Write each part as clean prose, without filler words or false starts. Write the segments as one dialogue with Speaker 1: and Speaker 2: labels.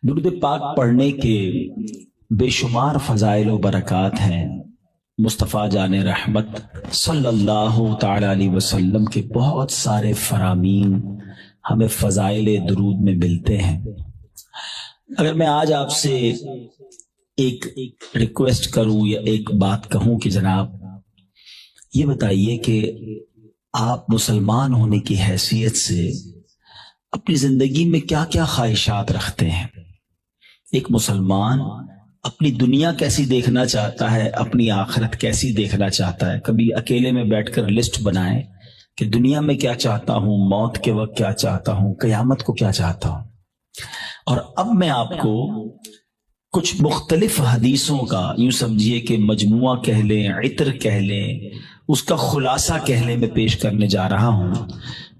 Speaker 1: درود پاک پڑھنے کے بے شمار فضائل و برکات ہیں۔ مصطفیٰ جان رحمت صلی اللہ تعالی علیہ وسلم کے بہت سارے فرامین ہمیں فضائل درود میں ملتے ہیں۔ اگر میں آج آپ سے ایک ریکویسٹ کروں یا ایک بات کہوں کہ جناب یہ بتائیے کہ آپ مسلمان ہونے کی حیثیت سے اپنی زندگی میں کیا کیا خواہشات رکھتے ہیں؟ ایک مسلمان اپنی دنیا کیسی دیکھنا چاہتا ہے، اپنی آخرت کیسی دیکھنا چاہتا ہے؟ کبھی اکیلے میں بیٹھ کر لسٹ بنائیں کہ دنیا میں کیا چاہتا ہوں، موت کے وقت کیا چاہتا ہوں، قیامت کو کیا چاہتا ہوں۔ اور اب میں آپ کو کچھ مختلف حدیثوں کا یوں سمجھیے کہ مجموعہ کہہ لیں، عطر کہہ لیں، اس کا خلاصہ کہہ لیں، میں پیش کرنے جا رہا ہوں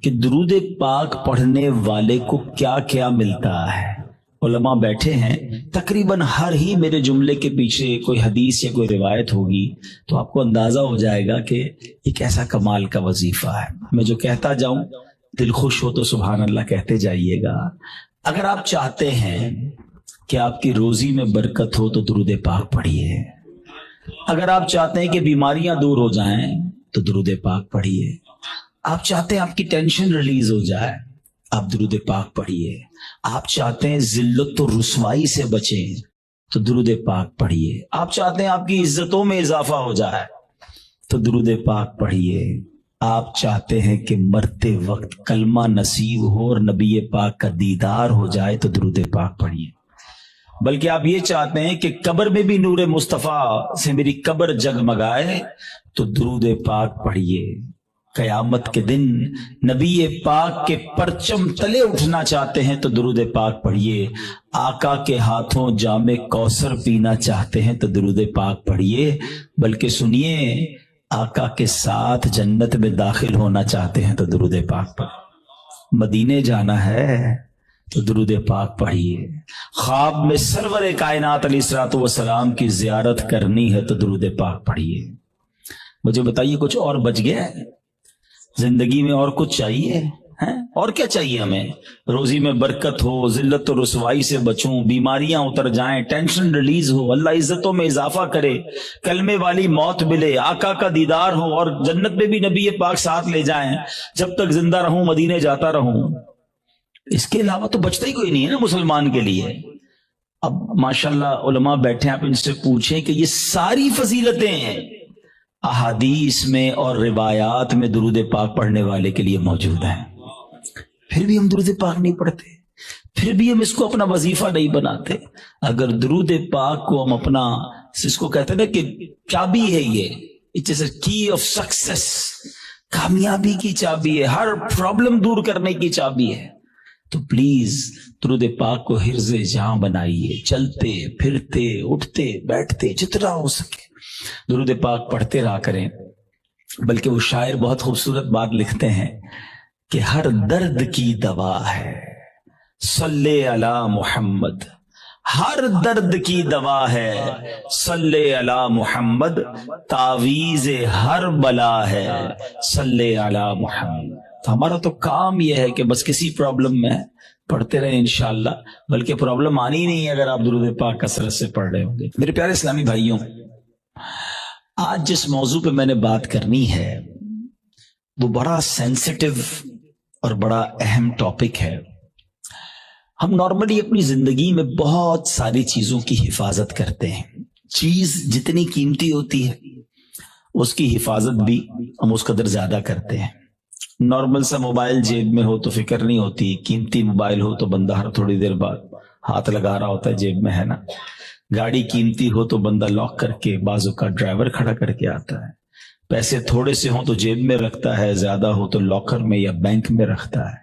Speaker 1: کہ درود پاک پڑھنے والے کو کیا کیا ملتا ہے۔ علماء بیٹھے ہیں، تقریباً ہر ہی میرے جملے کے پیچھے کوئی حدیث یا کوئی روایت ہوگی، تو آپ کو اندازہ ہو جائے گا کہ یہ کیسا کمال کا وظیفہ ہے۔ میں جو کہتا جاؤں دل خوش ہو تو سبحان اللہ کہتے جائیے گا۔ اگر آپ چاہتے ہیں کہ آپ کی روزی میں برکت ہو تو درود پاک پڑھیے، اگر آپ چاہتے ہیں کہ بیماریاں دور ہو جائیں تو درود پاک پڑھیے، آپ چاہتے ہیں آپ کی ٹینشن ریلیز ہو جائے آپ درود پاک پڑھیے، آپ چاہتے ہیں ذلت و رسوائی سے بچیں تو درود پاک پڑھیے، آپ چاہتے ہیں آپ کی عزتوں میں اضافہ ہو جائے تو درود پاک پڑھیے، آپ چاہتے ہیں کہ مرتے وقت کلمہ نصیب ہو اور نبی پاک کا دیدار ہو جائے تو درود پاک پڑھیے، بلکہ آپ یہ چاہتے ہیں کہ قبر میں بھی نور مصطفیٰ سے میری قبر جگمگائے تو درود پاک پڑھیے، قیامت کے دن نبی پاک کے پرچم تلے اٹھنا چاہتے ہیں تو درود پاک پڑھیے، آقا کے ہاتھوں جام کوثر پینا چاہتے ہیں تو درود پاک پڑھیے، بلکہ سنیے آقا کے ساتھ جنت میں داخل ہونا چاہتے ہیں تو درود پاک پڑھیے، مدینے جانا ہے تو درود پاک پڑھیے، خواب میں سرور کائنات علیہ الصلوۃ والسلام کی زیارت کرنی ہے تو درود پاک پڑھیے۔ مجھے بتائیے کچھ اور بچ گیا ہے زندگی میں؟ اور کچھ چاہیے؟ اور کیا چاہیے ہمیں؟ روزی میں برکت ہو، ذلت و رسوائی سے بچوں، بیماریاں اتر جائیں، ٹینشن ریلیز ہو، اللہ عزتوں میں اضافہ کرے، کلمے والی موت ملے، آقا کا دیدار ہو اور جنت میں بھی نبی پاک ساتھ لے جائیں، جب تک زندہ رہوں مدینے جاتا رہوں۔ اس کے علاوہ تو بچتا ہی کوئی نہیں ہے نا مسلمان کے لیے۔ اب ماشاءاللہ علماء بیٹھے، آپ ان سے پوچھیں کہ یہ ساری فضیلتیں ہیں احادیث میں اور روایات میں درود پاک پڑھنے والے کے لیے موجود ہیں، پھر بھی ہم درود پاک نہیں پڑھتے، پھر بھی ہم اس کو اپنا وظیفہ نہیں بناتے۔ اگر درود پاک کو ہم اپنا، اس کو کہتے ہیں نا کہ چابی ہے، یہ اٹ از اے کی آف سکسیس، کامیابی کی چابی ہے، ہر پرابلم دور کرنے کی چابی ہے، تو پلیز درود پاک کو حرز جاں بنائیے، چلتے پھرتے اٹھتے بیٹھتے جتنا ہو سکے درود پاک پڑھتے رہا کریں۔ بلکہ وہ شاعر بہت خوبصورت بات لکھتے ہیں کہ ہر درد کی دوا ہے صلی علی محمد، ہر درد کی دوا ہے صلی علی محمد، تعویذ ہر بلا ہے صلی علی محمد۔ تو ہمارا تو کام یہ ہے کہ بس کسی پرابلم میں پڑھتے رہیں انشاءاللہ، بلکہ پرابلم آنی نہیں ہے اگر آپ درود پاک کثرت سے پڑھ رہے ہوں گے۔ میرے پیارے اسلامی بھائیوں، آج جس موضوع پہ میں نے بات کرنی ہے وہ بڑا سینسٹیو اور بڑا اہم ٹاپک ہے۔ ہم نارملی اپنی زندگی میں بہت ساری چیزوں کی حفاظت کرتے ہیں، چیز جتنی قیمتی ہوتی ہے اس کی حفاظت بھی ہم اس قدر زیادہ کرتے ہیں۔ نارمل سا موبائل جیب میں ہو تو فکر نہیں ہوتی، قیمتی موبائل ہو تو بندہ ہر تھوڑی دیر بعد ہاتھ لگا رہا ہوتا ہے جیب میں، ہے نا؟ گاڑی قیمتی ہو تو بندہ لاک کر کے، بازو کا ڈرائیور کھڑا کر کے آتا ہے، پیسے تھوڑے سے ہوں تو جیب میں رکھتا ہے، زیادہ ہو تو لاکر میں یا بینک میں رکھتا ہے۔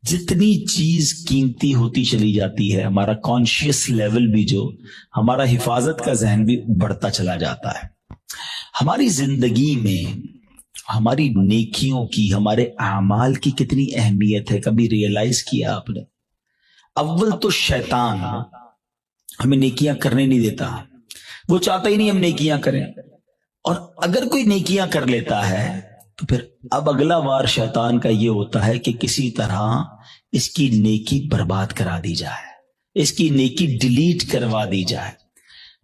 Speaker 1: جتنی چیز قیمتی ہوتی چلی جاتی ہے، ہمارا کانشیس لیول بھی، جو ہمارا حفاظت کا ذہن بھی بڑھتا چلا جاتا ہے۔ ہماری زندگی میں ہماری نیکیوں کی، ہمارے اعمال کی کتنی اہمیت ہے، کبھی ریئلائز کیا آپ نے؟ اول تو شیطان ہمیں نیکیاں کرنے نہیں دیتا، وہ چاہتا ہی نہیں ہم نیکیاں کریں، اور اگر کوئی نیکیاں کر لیتا ہے تو پھر اب اگلا وار شیطان کا یہ ہوتا ہے کہ کسی طرح اس کی نیکی برباد کرا دی جائے، اس کی نیکی ڈیلیٹ کروا دی جائے.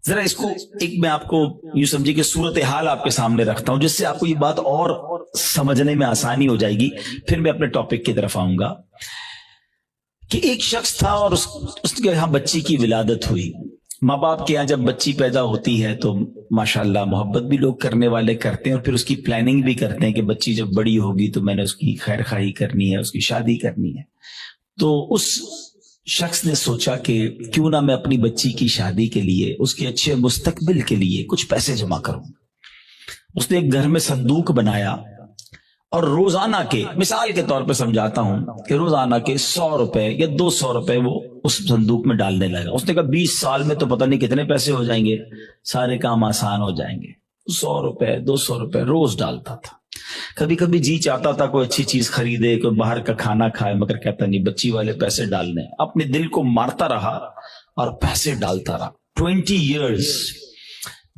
Speaker 1: ذرا اس کو ایک میں آپ کو یوں سمجھے کہ صورتحال آپ کے سامنے رکھتا ہوں، جس سے آپ کو یہ بات اور سمجھنے میں آسانی ہو جائے گی. پھر میں اپنے ٹاپک کی طرف آؤں گا کہ ایک شخص تھا اور اس کے یہاں بچی کی ولادت ہوئی. ماں باپ کے یہاں جب بچی پیدا ہوتی ہے تو ماشاءاللہ محبت بھی لوگ کرنے والے کرتے ہیں، اور پھر اس کی پلاننگ بھی کرتے ہیں کہ بچی جب بڑی ہوگی تو میں نے اس کی خیر خواہی کرنی ہے، اس کی شادی کرنی ہے. تو اس شخص نے سوچا کہ کیوں نہ میں اپنی بچی کی شادی کے لیے، اس کے اچھے مستقبل کے لیے کچھ پیسے جمع کروں. اس نے ایک گھر میں صندوق بنایا اور روزانہ کے، مثال کے طور پہ سمجھاتا ہوں کہ روزانہ کے 100 روپے یا 200 روپے وہ اس صندوق میں ڈالنے لگا. اس نے کہا 20 سال میں تو پتہ نہیں کتنے پیسے ہو جائیں گے، سارے کام آسان ہو جائیں گے. 100 روپے 200 روپے روز ڈالتا تھا. کبھی کبھی جی چاہتا تھا کوئی اچھی چیز خریدے، کوئی باہر کا کھانا کھائے، مگر کہتا نہیں بچی والے پیسے ڈالنے. اپنے دل کو مارتا رہا اور پیسے ڈالتا رہا. 20 ایئرز،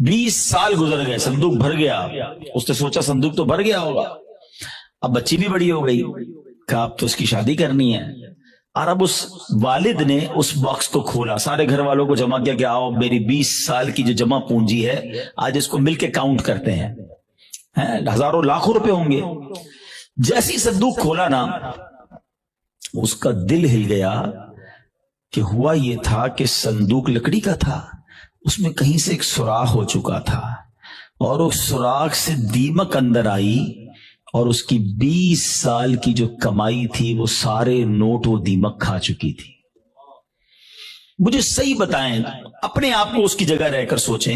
Speaker 1: 20 سال گزر گئے، صندوق بھر گیا. اس نے سوچا صندوق تو بھر گیا ہوگا، اب بچی بھی بڑی ہو گئی، کہا اب تو اس کی شادی کرنی ہے. اور اب اس والد نے اس باکس کو کھولا، سارے گھر والوں کو جمع کیا کہ آؤ میری 20 سال کی جو جمع پونجی ہے آج اس کو مل کے کاؤنٹ کرتے ہیں، ہزاروں لاکھوں روپے ہوں گے. جیسی صندوق کھولا نا، اس کا دل ہل گیا کہ ہوا یہ تھا کہ صندوق لکڑی کا تھا، اس میں کہیں سے ایک سوراخ ہو چکا تھا، اور اس سوراخ سے دیمک اندر آئی اور اس کی 20 سال کی جو کمائی تھی وہ سارے نوٹ وہ دیمک کھا چکی تھی. مجھے صحیح بتائیں، اپنے آپ کو اس کی جگہ رہ کر سوچیں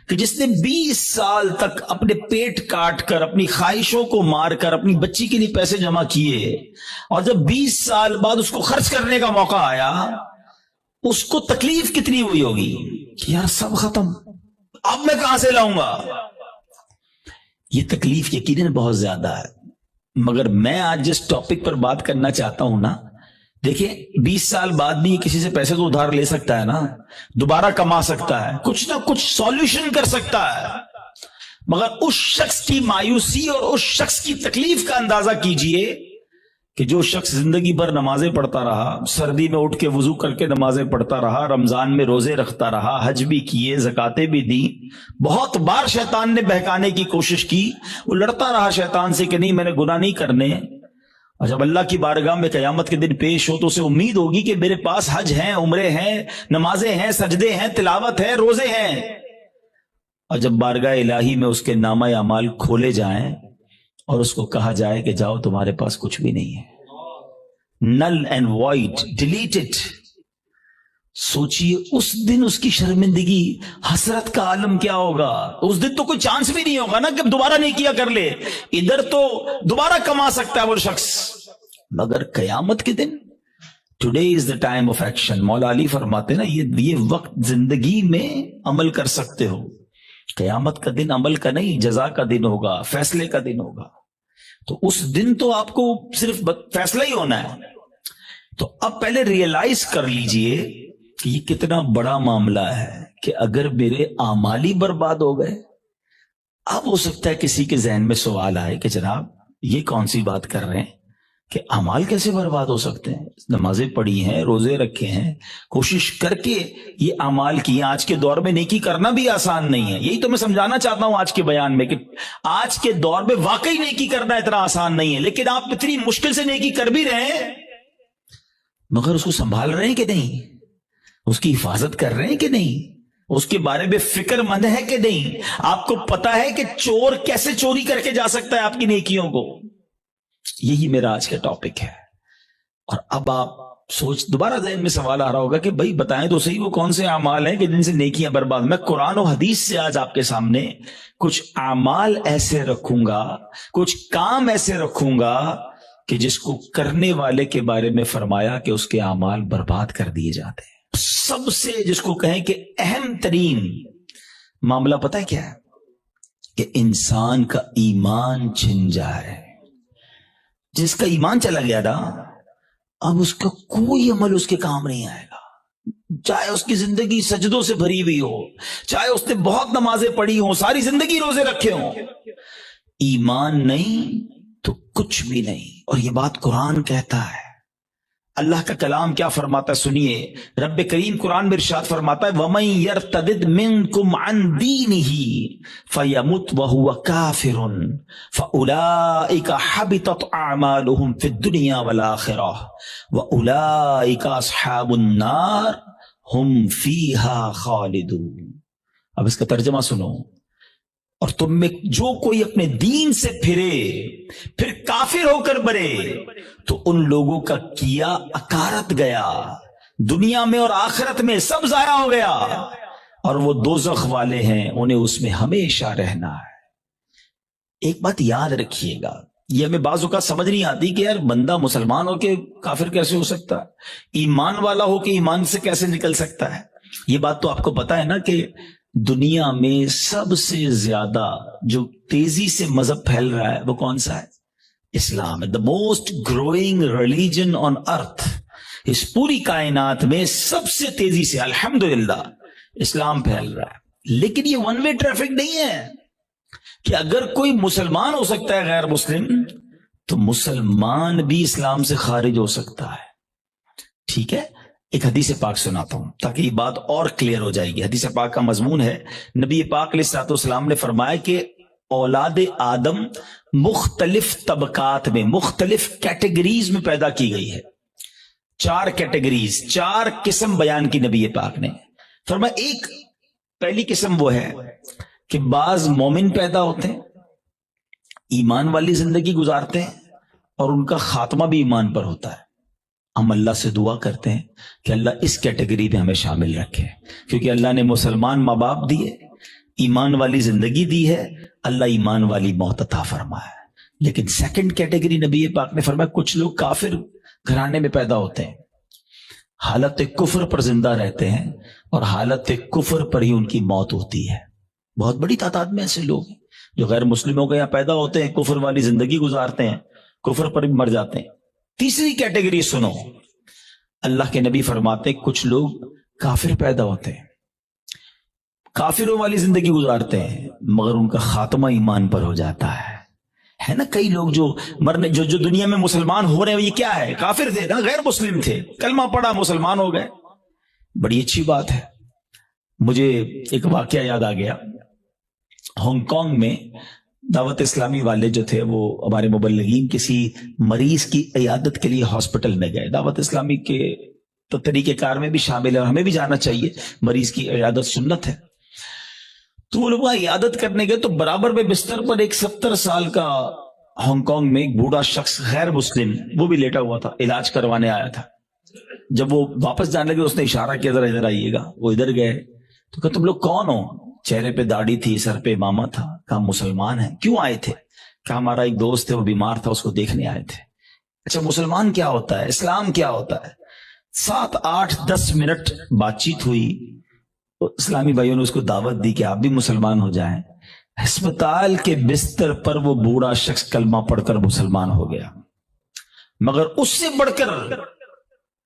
Speaker 1: کہ جس نے 20 سال تک اپنے پیٹ کاٹ کر، اپنی خواہشوں کو مار کر اپنی بچی کے لیے پیسے جمع کیے، اور جب 20 سال بعد اس کو خرچ کرنے کا موقع آیا، اس کو تکلیف کتنی ہوئی ہوگی کہ یار سب ختم، اب میں کہاں سے لاؤں گا. یہ تکلیف یقیناً بہت زیادہ ہے. مگر میں آج جس ٹاپک پر بات کرنا چاہتا ہوں نا، دیکھیں 20 سال بعد بھی کسی سے پیسے تو ادھار لے سکتا ہے نا، دوبارہ کما سکتا ہے، کچھ نہ کچھ سولوشن کر سکتا ہے. مگر اس شخص کی مایوسی اور اس شخص کی تکلیف کا اندازہ کیجئے کہ جو شخص زندگی بھر نمازیں پڑھتا رہا، سردی میں اٹھ کے وضو کر کے نمازیں پڑھتا رہا، رمضان میں روزے رکھتا رہا، حج بھی کیے، زکاتیں بھی دی، بہت بار شیطان نے بہکانے کی کوشش کی، وہ لڑتا رہا شیطان سے کہ نہیں میں نے گناہ نہیں کرنے. اور جب اللہ کی بارگاہ میں قیامت کے دن پیش ہو تو اسے امید ہوگی کہ میرے پاس حج ہیں، عمرے ہیں، نمازیں ہیں، سجدے ہیں، تلاوت ہے، روزے ہیں. اور جب بارگاہ الہی میں اس کے نامہ اعمال کھولے جائیں اور اس کو کہا جائے کہ جاؤ تمہارے پاس کچھ بھی نہیں ہے، null and void, delete it. سوچئے اس دن اس کی شرمندگی، حسرت کا عالم کیا ہوگا. اس دن تو کوئی چانس بھی نہیں ہوگا نا کہ دوبارہ نہیں کیا کر لے. ادھر تو دوبارہ کما سکتا ہے وہ شخص، مگر قیامت کے دن today is the time of action. مولا علی فرماتے نا یہ وقت زندگی میں عمل کر سکتے ہو، قیامت کا دن عمل کا نہیں، جزا کا دن ہوگا، فیصلے کا دن ہوگا. تو اس دن تو آپ کو صرف فیصلہ ہی ہونا ہے. تو اب پہلے ریئلائز کر لیجئے کہ یہ کتنا بڑا معاملہ ہے کہ اگر میرے اعمال ہی برباد ہو گئے. اب ہو سکتا ہے کسی کے ذہن میں سوال آئے کہ جناب یہ کون سی بات کر رہے ہیں کہ اعمال کیسے برباد ہو سکتے ہیں؟ نمازیں پڑھی ہیں، روزے رکھے ہیں، کوشش کر کے یہ اعمال کی ہیں. آج کے دور میں نیکی کرنا بھی آسان نہیں ہے. یہی تو میں سمجھانا چاہتا ہوں آج کے بیان میں کہ آج کے دور میں واقعی نیکی کرنا اتنا آسان نہیں ہے. لیکن آپ اتنی مشکل سے نیکی کر بھی رہے ہیں، مگر اس کو سنبھال رہے ہیں کہ نہیں، اس کی حفاظت کر رہے ہیں کہ نہیں، اس کے بارے میں فکر مند ہے کہ نہیں. آپ کو پتا ہے کہ چور کیسے چوری کر کے جا سکتا ہے آپ کی نیکیوں کو. یہی میرا آج کا ٹاپک ہے. اور اب آپ دوبارہ ذہن میں سوال آ رہا ہوگا کہ بھائی بتائیں تو صحیح وہ کون سے اعمال ہیں کہ جن سے نیکیاں برباد. میں قرآن و حدیث سے آج آپ کے سامنے کچھ اعمال ایسے رکھوں گا، کچھ کام ایسے رکھوں گا کہ جس کو کرنے والے کے بارے میں فرمایا کہ اس کے اعمال برباد کر دیے جاتے ہیں. سب سے جس کو کہیں کہ اہم ترین معاملہ پتہ ہے کیا ہے؟ کہ انسان کا ایمان چھن جائے. جس کا ایمان چلا گیا نا، اب اس کا کوئی عمل اس کے کام نہیں آئے گا. چاہے اس کی زندگی سجدوں سے بھری ہوئی ہو، چاہے اس نے بہت نمازیں پڑھی ہوں، ساری زندگی روزے رکھے ہوں، ایمان نہیں تو کچھ بھی نہیں. اور یہ بات قرآن کہتا ہے. اللہ کا کلام کیا فرماتا ہے سنیے. رب کریم قرآن میں ارشاد فرماتا ہے وَمَن يَرْتَدِدْ مِنْكُمْ عَنْ دِينِهِ فَيَمُتْ وَهُوَ كَافِرٌ فَأُولَئِكَ حَبِطَتْ أَعْمَالُهُمْ فِي الدُّنْيَا وَالْآخِرَةِ وَأُولَئِكَ أَصْحَابُ النَّارِ هُمْ فِيهَا خَالِدُونَ. اب اس کا ترجمہ سنو. اور تم میں جو کوئی اپنے دین سے پھرے پھر کافر ہو کر مرے تو ان لوگوں کا کیا اکارت گیا، دنیا میں اور آخرت میں سب ضائع ہو گیا، اور وہ دوزخ والے ہیں، انہیں اس میں ہمیشہ رہنا ہے. ایک بات یاد رکھیے گا، یہ ہمیں بعض اوقات سمجھ نہیں آتی کہ یار بندہ مسلمان ہو کے کافر کیسے ہو سکتا ہے، ایمان والا ہو کے ایمان سے کیسے نکل سکتا ہے. یہ بات تو آپ کو پتا ہے نا کہ دنیا میں سب سے زیادہ جو تیزی سے مذہب پھیل رہا ہے وہ کون سا ہے؟ اسلام ہے. The most growing religion on earth. اس پوری کائنات میں سب سے تیزی سے الحمدللہ اسلام پھیل رہا ہے. لیکن یہ ون وے ٹریفک نہیں ہے کہ اگر کوئی مسلمان ہو سکتا ہے غیر مسلم تو مسلمان بھی اسلام سے خارج ہو سکتا ہے. ٹھیک ہے، ایک حدیث پاک سناتا ہوں تاکہ یہ بات اور کلیئر ہو جائے گی. حدیث پاک کا مضمون ہے نبی پاک علیہ الصلوۃ والسلام نے فرمایا کہ اولاد آدم مختلف طبقات میں، مختلف کیٹیگریز میں پیدا کی گئی ہے. 4 کیٹیگریز، 4 قسم بیان کی نبی پاک نے. فرمایا ایک پہلی قسم وہ ہے کہ بعض مومن پیدا ہوتے ہیں، ایمان والی زندگی گزارتے ہیں، اور ان کا خاتمہ بھی ایمان پر ہوتا ہے. ہم اللہ سے دعا کرتے ہیں کہ اللہ اس کیٹیگری میں ہمیں شامل رکھے، کیونکہ اللہ نے مسلمان ماں باپ دیے، ایمان والی زندگی دی ہے، اللہ ایمان والی موت عطا فرمایا. لیکن سیکنڈ کیٹیگری نبی پاک نے فرمایا کچھ لوگ کافر گھرانے میں پیدا ہوتے ہیں، حالت کفر پر زندہ رہتے ہیں اور حالت کفر پر ہی ان کی موت ہوتی ہے. بہت بڑی تعداد میں ایسے لوگ ہیں جو غیر مسلموں کے یہاں پیدا ہوتے ہیں، کفر والی زندگی گزارتے ہیں، کفر پر بھی مر جاتے ہیں. تیسری کیٹیگری سنو، اللہ کے نبی فرماتے ہیں کچھ لوگ کافر پیدا ہوتے ہیں، کافروں والی زندگی گزارتے ہیں، مگر ان کا خاتمہ ایمان پر ہو جاتا ہے نا. کئی لوگ جو مرنے جو دنیا میں مسلمان ہو رہے ہیں یہ کیا ہے؟ کافر تھے نا، غیر مسلم تھے، کلمہ پڑھا مسلمان ہو گئے. بڑی اچھی بات ہے. مجھے ایک واقعہ یاد آ گیا. ہانگ کانگ میں دعوت اسلامی والے جو تھے وہ ہمارے مبلغین کسی مریض کی عیادت کے لیے ہاسپٹل میں گئے. دعوت اسلامی کے تو طریقہ کار میں بھی شامل ہے اور ہمیں بھی جانا چاہیے، مریض کی عیادت سنت ہے. تو وہ لوگ وہاں عیادت کرنے گئے تو برابر میں بستر پر ایک 70 سال کا ہانگ کانگ میں ایک بوڑھا شخص غیر مسلم وہ بھی لیٹا ہوا تھا، علاج کروانے آیا تھا. جب وہ واپس جانے لگے اس نے اشارہ کیا ذرا ادھر آئیے گا. وہ ادھر گئے تو کہا تم لوگ کون ہو؟ چہرے پہ داڑھی تھی، سر پہ امامہ تھا. کہا مسلمان ہیں. کیوں آئے تھے؟ کہا ہمارا ایک دوست ہے وہ بیمار تھا، اس کو دیکھنے آئے تھے. اچھا مسلمان کیا ہوتا ہے، اسلام کیا ہوتا ہے؟ 7 8 10 منٹ بات چیت ہوئی. اسلامی بھائیوں نے اس کو دعوت دی کہ آپ بھی مسلمان ہو جائیں. ہسپتال کے بستر پر وہ بوڑھا شخص کلمہ پڑھ کر مسلمان ہو گیا. مگر اس سے بڑھ کر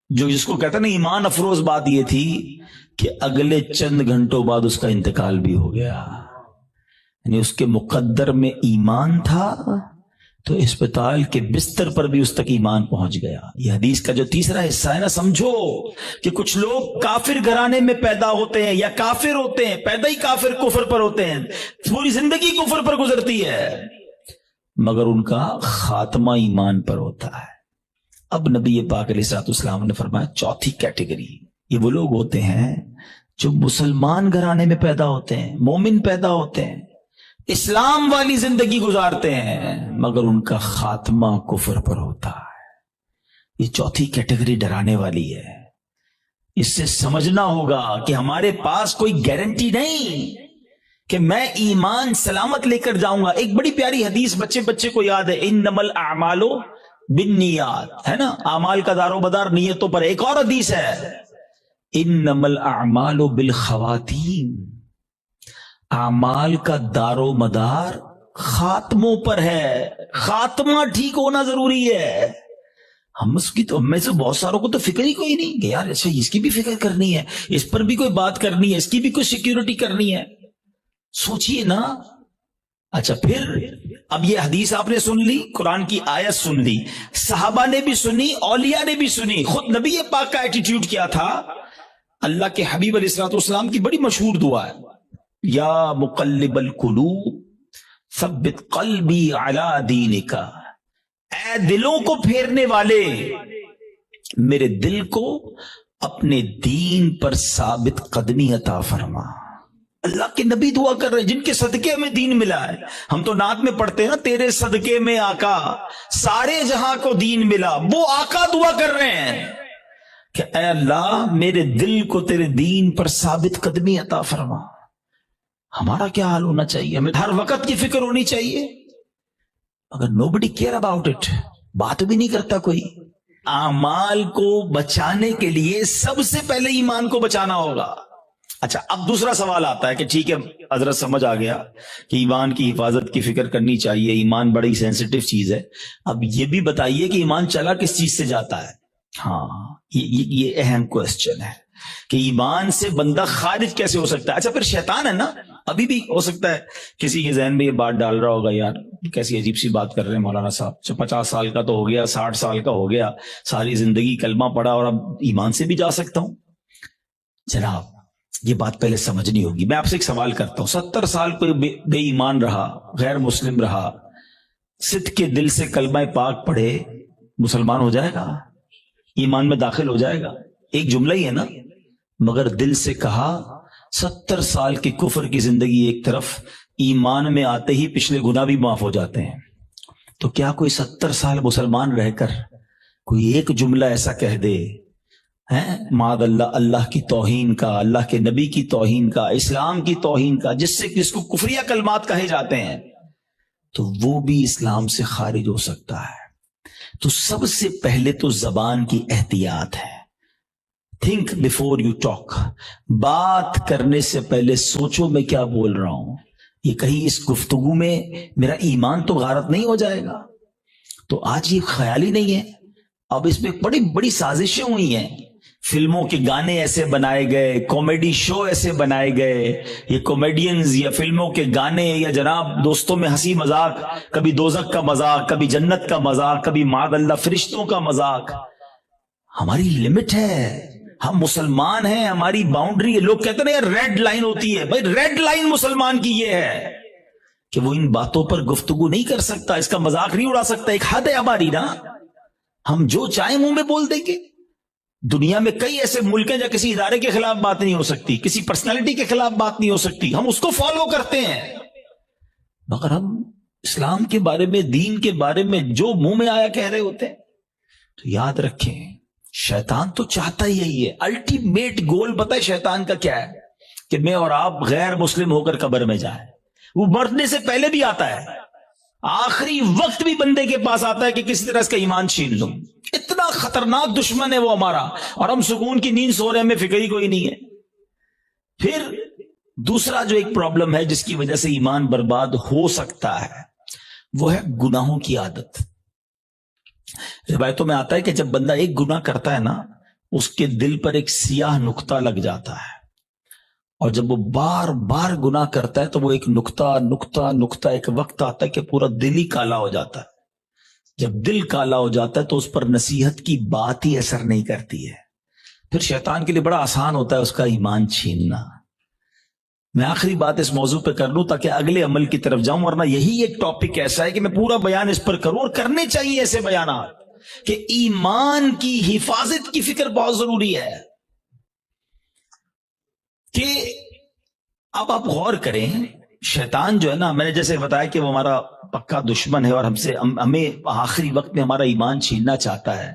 Speaker 1: جو جس کو کہتا نا ایمان افروز بات یہ تھی کہ اگلے چند گھنٹوں بعد اس کا انتقال بھی ہو گیا. یعنی اس کے مقدر میں ایمان تھا تو اسپتال کے بستر پر بھی اس تک ایمان پہنچ گیا. یہ حدیث کا جو تیسرا حصہ ہے نا، سمجھو کہ کچھ لوگ کافر گھرانے میں پیدا ہوتے ہیں یا کافر ہوتے ہیں، پیدا ہی کافر کفر پر ہوتے ہیں، پوری زندگی کفر پر گزرتی ہے، مگر ان کا خاتمہ ایمان پر ہوتا ہے. اب نبی پاک علیہ الصلوۃ والسلام نے فرمایا چوتھی کیٹیگری یہ وہ لوگ ہوتے ہیں جو مسلمان گھرانے میں پیدا ہوتے ہیں، مومن پیدا ہوتے ہیں، اسلام والی زندگی گزارتے ہیں، مگر ان کا خاتمہ کفر پر ہوتا ہے. یہ چوتھی کیٹیگری ڈرانے والی ہے. اس سے سمجھنا ہوگا کہ ہمارے پاس کوئی گارنٹی نہیں کہ میں ایمان سلامت لے کر جاؤں گا. ایک بڑی پیاری حدیث بچے کو یاد ہے، انما الاعمال بالنیات، ہے نا، اعمال کا دار و مدار نیتوں پر. ایک اور حدیث ہے انما الاعمال بالخواتیم، اعمال کا دار و مدار خاتموں پر ہے، خاتمہ ٹھیک ہونا ضروری ہے. ہم میں سے بہت ساروں کو تو فکر ہی کوئی نہیں کہ یار اچھا اس کی بھی فکر کرنی ہے، اس پر بھی کوئی بات کرنی ہے، اس کی بھی کوئی سیکیورٹی کرنی ہے. سوچئے نا. اچھا پھر اب یہ حدیث آپ نے سن لی، قرآن کی آیت سن لی، صحابہ نے بھی سنی، اولیاء نے بھی سنی، خود نبی پاک کا ایٹیٹیوڈ کیا تھا؟ اللہ کے حبیب علیہ الصلوۃ والسلام کی بڑی مشہور دعا ہے، یا مقلب القلوب ثبت قلبی علی دینک، اے دلوں کو پھیرنے والے میرے دل کو اپنے دین پر ثابت قدمی عطا فرما۔ اللہ کے نبی دعا کر رہے ہیں جن کے صدقے میں دین ملا ہے۔ ہم تو نعت میں پڑھتے ہیں نا، تیرے صدقے میں آقا سارے جہاں کو دین ملا، وہ آقا دعا کر رہے ہیں کہ اے اللہ میرے دل کو تیرے دین پر ثابت قدمی عطا فرما۔ ہمارا کیا حال ہونا چاہیے؟ ہمیں ہر وقت کی فکر ہونی چاہیے، اگر nobody care about it، بات بھی نہیں کرتا کوئی۔ اعمال کو بچانے کے لیے سب سے پہلے ایمان کو بچانا ہوگا۔ اچھا، اب دوسرا سوال آتا ہے کہ ٹھیک ہے حضرت سمجھ آ گیا کہ ایمان کی حفاظت کی فکر کرنی چاہیے، ایمان بڑی سینسٹیو چیز ہے، اب یہ بھی بتائیے کہ ایمان چلا کس چیز سے جاتا ہے؟ ہاں، یہ اہم کوسچن ہے کہ ایمان سے بندہ خارج کیسے ہو سکتا ہے؟ اچھا، پھر شیطان ہے نا، ابھی بھی ہو سکتا ہے کسی کے ذہن میں یہ بات ڈال رہا ہوگا، یار کیسی عجیب سی بات کر رہے ہیں مولانا صاحب، 50 سال کا تو ہو گیا، 60 سال کا ہو گیا، ساری زندگی کلمہ پڑھا اور اب ایمان سے بھی جا سکتا ہوں۔ جناب یہ بات پہلے سمجھنی ہوگی۔ میں آپ سے ایک سوال کرتا ہوں، 70 سال کوئی بے ایمان رہا، غیر مسلم رہا، صدق کے دل سے کلمہ پاک پڑھے، مسلمان ہو جائے گا؟ ایمان میں داخل ہو جائے گا؟ ایک جملہ ہی ہے نا، مگر دل سے کہا 70 سال کی کفر کی زندگی ایک طرف، ایمان میں آتے ہی پچھلے گناہ بھی معاف ہو جاتے ہیں۔ تو کیا کوئی 70 سال مسلمان رہ کر کوئی ایک جملہ ایسا کہہ دے معاذ اللہ، اللہ کی توہین کا، اللہ کے نبی کی توہین کا، اسلام کی توہین کا، جس کو کفریہ کلمات کہے جاتے ہیں، تو وہ بھی اسلام سے خارج ہو سکتا ہے۔ تو سب سے پہلے تو زبان کی احتیاط ہے۔ تھنک بیفور یو ٹاک، بات کرنے سے پہلے سوچو میں کیا بول رہا ہوں، یہ کہیں اس گفتگو میں میرا ایمان تو غارت نہیں ہو جائے گا؟ تو آج یہ خیال ہی نہیں ہے، اب اس میں بڑی بڑی سازشیں ہوئی ہیں، فلموں کے گانے ایسے بنائے گئے، کامیڈی شو ایسے بنائے گئے، یہ کامیڈینز یا فلموں کے گانے یا جناب دوستوں میں ہنسی مذاق، کبھی دوزخ کا مذاق، کبھی جنت کا مذاق، کبھی معاذ اللہ فرشتوں کا مذاق۔ ہماری لمٹ ہے، ہم مسلمان ہیں، ہماری باؤنڈری ہے۔ لوگ کہتے ہیں یار ریڈ لائن ہوتی ہے، بھائی ریڈ لائن مسلمان کی یہ ہے کہ وہ ان باتوں پر گفتگو نہیں کر سکتا، اس کا مذاق نہیں اڑا سکتا، ایک حد ہے ہماری نا، ہم جو چاہیں منہ میں بول دیں گے۔ دنیا میں کئی ایسے ملک ہیں جہاں کسی ادارے کے خلاف بات نہیں ہو سکتی، کسی پرسنالٹی کے خلاف بات نہیں ہو سکتی، ہم اس کو فالو کرتے ہیں، مگر ہم اسلام کے بارے میں، دین کے بارے میں جو منہ میں آیا کہہ رہے ہوتے ہیں۔ تو یاد رکھیں، شیطان تو چاہتا ہی یہی ہے، الٹیمیٹ گول پتہ ہے شیطان کا کیا ہے؟ کہ میں اور آپ غیر مسلم ہو کر قبر میں جائیں۔ وہ مرنے سے پہلے بھی آتا ہے، آخری وقت بھی بندے کے پاس آتا ہے کہ کسی طرح اس کا ایمان چھین لوں۔ اتنا خطرناک دشمن ہے وہ ہمارا، اور ہم سکون کی نیند سو رہے ہیں، ہمیں فکر ہی کوئی نہیں ہے۔ پھر دوسرا جو ایک پرابلم ہے جس کی وجہ سے ایمان برباد ہو سکتا ہے، وہ ہے گناہوں کی عادت۔ روایتوں میں آتا ہے کہ جب بندہ ایک گناہ کرتا ہے نا، اس کے دل پر ایک سیاہ نقطہ لگ جاتا ہے، اور جب وہ بار بار گناہ کرتا ہے تو وہ ایک نقطہ ایک وقت آتا ہے کہ پورا دل ہی کالا ہو جاتا ہے۔ جب دل کالا ہو جاتا ہے تو اس پر نصیحت کی بات ہی اثر نہیں کرتی ہے، پھر شیطان کے لیے بڑا آسان ہوتا ہے اس کا ایمان چھیننا۔ میں آخری بات اس موضوع پہ کر لوں تاکہ اگلے عمل کی طرف جاؤں، ورنہ یہی ایک ٹاپک ایسا ہے کہ میں پورا بیان اس پر کروں، اور کرنے چاہیے ایسے بیانات کہ ایمان کی حفاظت کی فکر بہت ضروری ہے۔ کہ اب آپ غور کریں، شیطان جو ہے نا، میں نے جیسے بتایا کہ وہ ہمارا پکا دشمن ہے اور ہمیں آخری وقت میں ہمارا ایمان چھیننا چاہتا ہے۔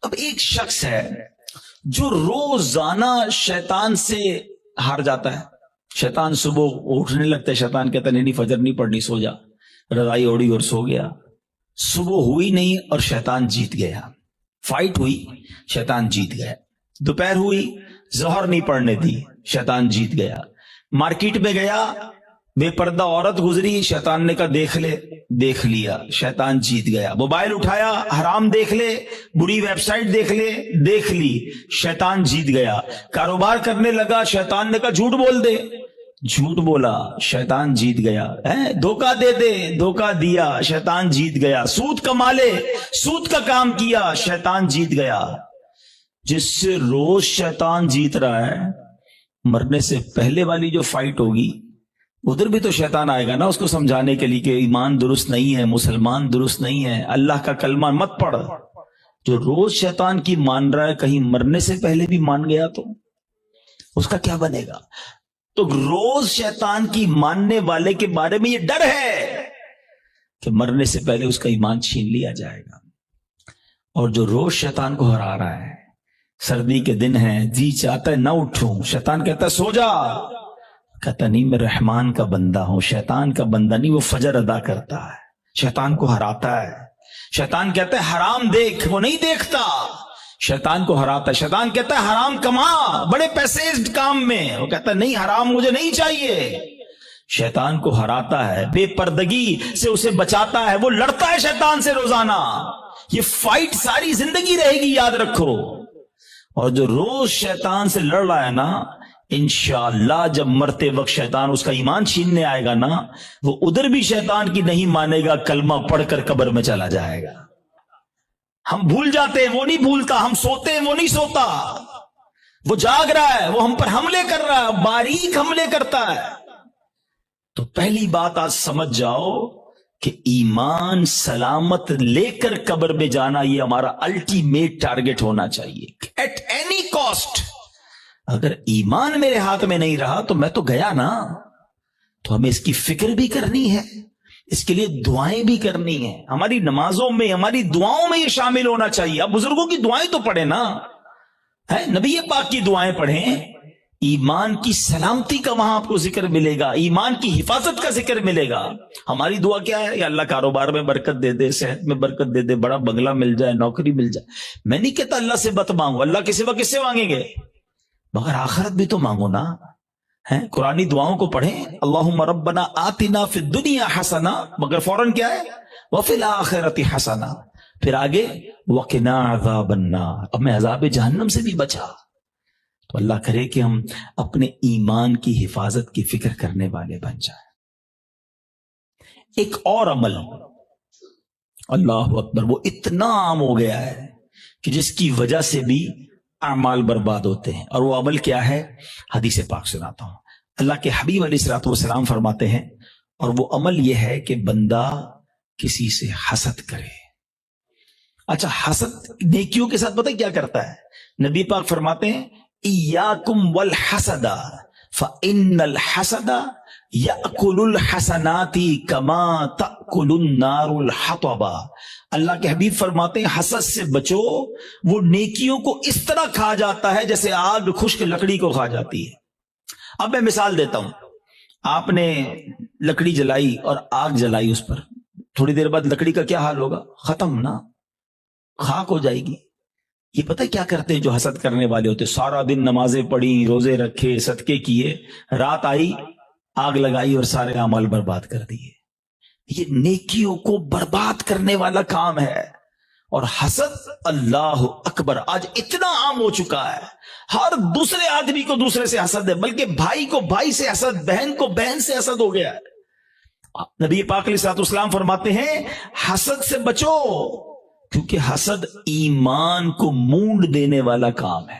Speaker 1: اب ایک شخص ہے جو روزانہ شیطان سے ہار جاتا ہے۔ شیطان صبح اٹھنے لگتا ہے، شیطان کہتا نہیں فجر نہیں پڑھنی، سو جا، رضائی اوڑی اور سو گیا۔ صبح ہوئی نہیں اور شیطان جیت گیا، فائٹ ہوئی، شیطان جیت گیا۔ دوپہر ہوئی، ظہر نہیں پڑھنے دی، شیطان جیت گیا۔ مارکیٹ میں گیا، بے پردہ عورت گزری، شیطان نے کہا دیکھ لیا، شیطان جیت گیا۔ موبائل اٹھایا، حرام دیکھ لے، بری ویب سائٹ دیکھ لی، شیطان جیت گیا۔ کاروبار کرنے لگا، شیطان نے کہا جھوٹ بول دے، جھوٹ بولا شیطان جیت گیا، دھوکہ دے دے دھوکہ دیا شیطان جیت گیا، سود کما لے سود کا کام کیا شیطان جیت گیا۔ جس سے روز شیطان جیت رہا ہے، مرنے سے پہلے والی جو فائٹ ہوگی ادھر بھی تو شیطان آئے گا نا اس کو سمجھانے کے لیے کہ ایمان درست نہیں ہے، مسلمان درست نہیں ہے، اللہ کا کلمہ مت پڑھ۔ جو روز شیطان کی مان رہا ہے، کہیں مرنے سے پہلے بھی مان گیا تو اس کا کیا بنے گا؟ تو روز شیطان کی ماننے والے کے بارے میں یہ ڈر ہے کہ مرنے سے پہلے اس کا ایمان چھین لیا جائے گا۔ اور جو روز شیطان کو ہرا رہا ہے، سردی کے دن ہیں، جی چاہتا ہے نہ اٹھوں، شیطان کہتا ہے سو جا، کہتا نہیں میں رحمان کا بندہ ہوں، شیطان کا بندہ نہیں، وہ فجر ادا کرتا ہے، شیطان کو ہراتا ہے۔ شیطان کہتا ہے حرام دیکھ، وہ نہیں دیکھتا، شیطان کو ہراتا ہے۔ شیطان کہتا ہے حرام کما، بڑے پیسے اس کام میں، وہ کہتا ہے نہیں حرام مجھے نہیں چاہیے۔ شیطان کو ہراتا ہے، بے پردگی سے اسے بچاتا ہے، وہ لڑتا ہے شیطان سے روزانہ۔ یہ فائٹ ساری زندگی رہے گی، یاد رکھو۔ اور جو روز شیطان سے لڑ رہا ہے نا، انشاءاللہ جب مرتے وقت شیطان اس کا ایمان چھیننے آئے گا نا، وہ ادھر بھی شیطان کی نہیں مانے گا، کلمہ پڑھ کر قبر میں چلا جائے گا۔ ہم بھول جاتے ہیں، وہ نہیں بھولتا، ہم سوتے ہیں، وہ نہیں سوتا، وہ جاگ رہا ہے، وہ ہم پر حملے کر رہا ہے، باریک حملے کرتا ہے۔ تو پہلی بات آج سمجھ جاؤ کہ ایمان سلامت لے کر قبر میں جانا یہ ہمارا الٹیمیٹ ٹارگٹ ہونا چاہیے، ایٹ اینی کاسٹ۔ اگر ایمان میرے ہاتھ میں نہیں رہا تو میں تو گیا نا۔ تو ہمیں اس کی فکر بھی کرنی ہے، اس کے لیے دعائیں بھی کرنی ہیں، ہماری نمازوں میں ہماری دعاؤں میں یہ شامل ہونا چاہیے۔ اب بزرگوں کی دعائیں تو پڑھیں نا، نبی پاک کی دعائیں پڑھیں، ایمان کی سلامتی کا وہاں آپ کو ذکر ملے گا، ایمان کی حفاظت کا ذکر ملے گا۔ ہماری دعا کیا ہے؟ یا اللہ کاروبار میں برکت دے دے، صحت میں برکت دے دے، بڑا بنگلہ مل جائے، نوکری مل جائے۔ میں نہیں کہتا اللہ سے مت مانگو، اللہ کے سوا کس سے مانگیں گے؟ مگر آخرت بھی تو مانگو نا۔ قرآنی دعاؤں کو پڑھیں، اللہم ربنا آتنا فی الدنیا حسنہ، مگر فوراً کیا ہے؟ وفی الآخرۃ حسنہ، پھر آگے وقنا عذاب النار، اب میں عذاب جہنم سے بھی بچا۔ تو اللہ کرے کہ ہم اپنے ایمان کی حفاظت کی فکر کرنے والے بن جائیں۔ ایک اور عمل، اللہ اکبر، وہ اتنا عام ہو گیا ہے کہ جس کی وجہ سے بھی اعمال برباد ہوتے ہیں، اور وہ عمل کیا ہے؟ حدیث پاک سناتا ہوں۔ اللہ کے حبیب علیہ الصلوۃ والسلام فرماتے ہیں، اور وہ عمل یہ ہے کہ بندہ کسی سے حسد کرے۔ اچھا، حسد نیکیوں کے ساتھ پتہ کیا کرتا ہے؟ نبی پاک فرماتے ہیں ایاکم والحسد فإن الحسد یأکل الحسنات کما تأکل النار الحطب۔ اللہ کے حبیب فرماتے ہیں حسد سے بچو، وہ نیکیوں کو اس طرح کھا جاتا ہے جیسے آگ خشک لکڑی کو کھا جاتی ہے۔ اب میں مثال دیتا ہوں، آپ نے لکڑی جلائی اور آگ جلائی اس پر، تھوڑی دیر بعد لکڑی کا کیا حال ہوگا؟ ختم نا، خاک ہو جائے گی۔ یہ پتہ کیا کرتے ہیں جو حسد کرنے والے ہوتے؟ سارا دن نمازیں پڑھی، روزے رکھے، صدقے کیے، رات آئی آگ لگائی اور سارے اعمال برباد کر دیے۔ یہ نیکیوں کو برباد کرنے والا کام ہے۔ اور حسد، اللہ اکبر، آج اتنا عام ہو چکا ہے، ہر دوسرے آدمی کو دوسرے سے حسد ہے، بلکہ بھائی کو بھائی سے حسد، بہن کو بہن سے حسد ہو گیا ہے۔ نبی پاک علیہ الصلوۃ والسلام فرماتے ہیں حسد سے بچو، کیونکہ حسد ایمان کو مونڈ دینے والا کام ہے۔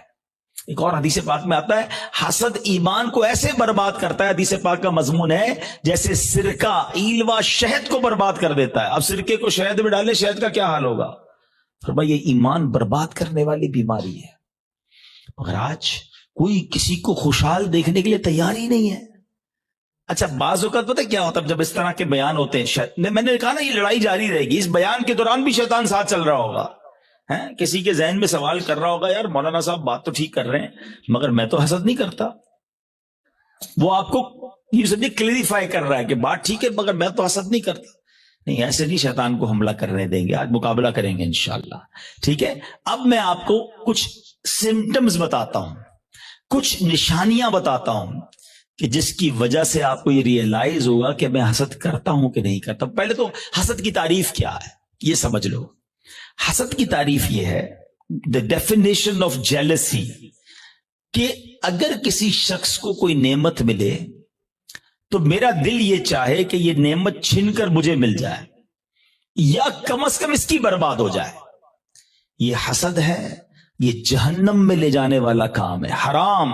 Speaker 1: ایک اور حدیث پاک میں آتا ہے حسد ایمان کو ایسے برباد کرتا ہے، حدیث پاک کا مضمون ہے جیسے سرکہ ایلوا شہد کو برباد کر دیتا ہے۔ اب سرکے کو شہد میں ڈالے، شہد کا کیا حال ہوگا؟ فرمایا یہ ایمان برباد کرنے والی بیماری ہے۔ مگر آج کوئی کسی کو خوشحال دیکھنے کے لیے تیار ہی نہیں ہے۔ اچھا، بعض اوقات پتہ کیا ہوتا ہے جب اس طرح کے بیان ہوتے ہیں، میں نے کہا نا یہ لڑائی جاری رہے گی، اس بیان کے دوران بھی شیطان ساتھ چل رہا ہوگا، کسی کے ذہن میں سوال کر رہا ہوگا، یار مولانا صاحب بات تو ٹھیک کر رہے ہیں مگر میں تو حسد نہیں کرتا۔ وہ آپ کو یہ سب کلیریفائی کر رہا ہے کہ بات ٹھیک ہے مگر میں تو حسد نہیں کرتا۔ نہیں، ایسے نہیں شیطان کو حملہ کرنے دیں گے، آج مقابلہ کریں گے انشاءاللہ، ٹھیک ہے؟ اب میں آپ کو کچھ سمٹمز بتاتا ہوں، کچھ نشانیاں بتاتا ہوں کہ جس کی وجہ سے آپ کو یہ ریئلائز ہوگا کہ میں حسد کرتا ہوں کہ نہیں کرتا۔ پہلے تو حسد کی تعریف کیا ہے یہ سمجھ لو۔ حسد کی تعریف یہ ہے، the definition of jealousy، کہ اگر کسی شخص کو کوئی نعمت ملے تو میرا دل یہ چاہے کہ یہ نعمت چھن کر مجھے مل جائے یا کم از کم اس کی برباد ہو جائے. یہ حسد ہے، یہ جہنم میں لے جانے والا کام ہے، حرام.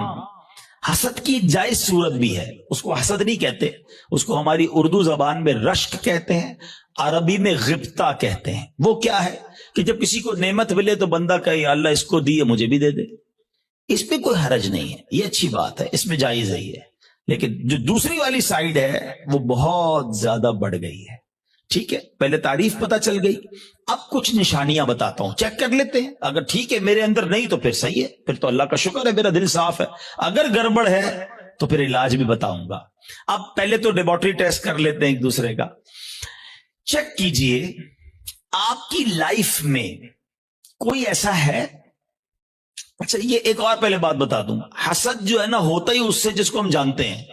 Speaker 1: حسد کی ایک جائز صورت بھی ہے، اس کو حسد نہیں کہتے، اس کو ہماری اردو زبان میں رشک کہتے ہیں، عربی میں غبطہ کہتے ہیں. وہ کیا ہے کہ جب کسی کو نعمت ملے تو بندہ کہے یا اللہ اس کو دی ہے مجھے بھی دے دے. اس پہ کوئی حرج نہیں ہے، یہ اچھی بات ہے، اس میں جائز ہے یہ. لیکن جو دوسری والی سائیڈ ہے وہ بہت زیادہ بڑھ گئی ہے. ٹھیک ہے، پہلے تعریف پتہ چل گئی، اب کچھ نشانیاں بتاتا ہوں، چیک کر لیتے ہیں. اگر ٹھیک ہے میرے اندر نہیں تو پھر صحیح ہے، پھر تو اللہ کا شکر ہے میرا دل صاف ہے. اگر گڑبڑ ہے تو پھر علاج بھی بتاؤں گا. اب پہلے تو لیبارٹری ٹیسٹ کر لیتے ہیں ایک دوسرے کا. چیک کیجئے آپ کی لائف میں کوئی ایسا ہے. اچھا یہ ایک اور پہلے بات بتا دوں، حسد جو ہے نا ہوتا ہی اس سے جس کو ہم جانتے ہیں،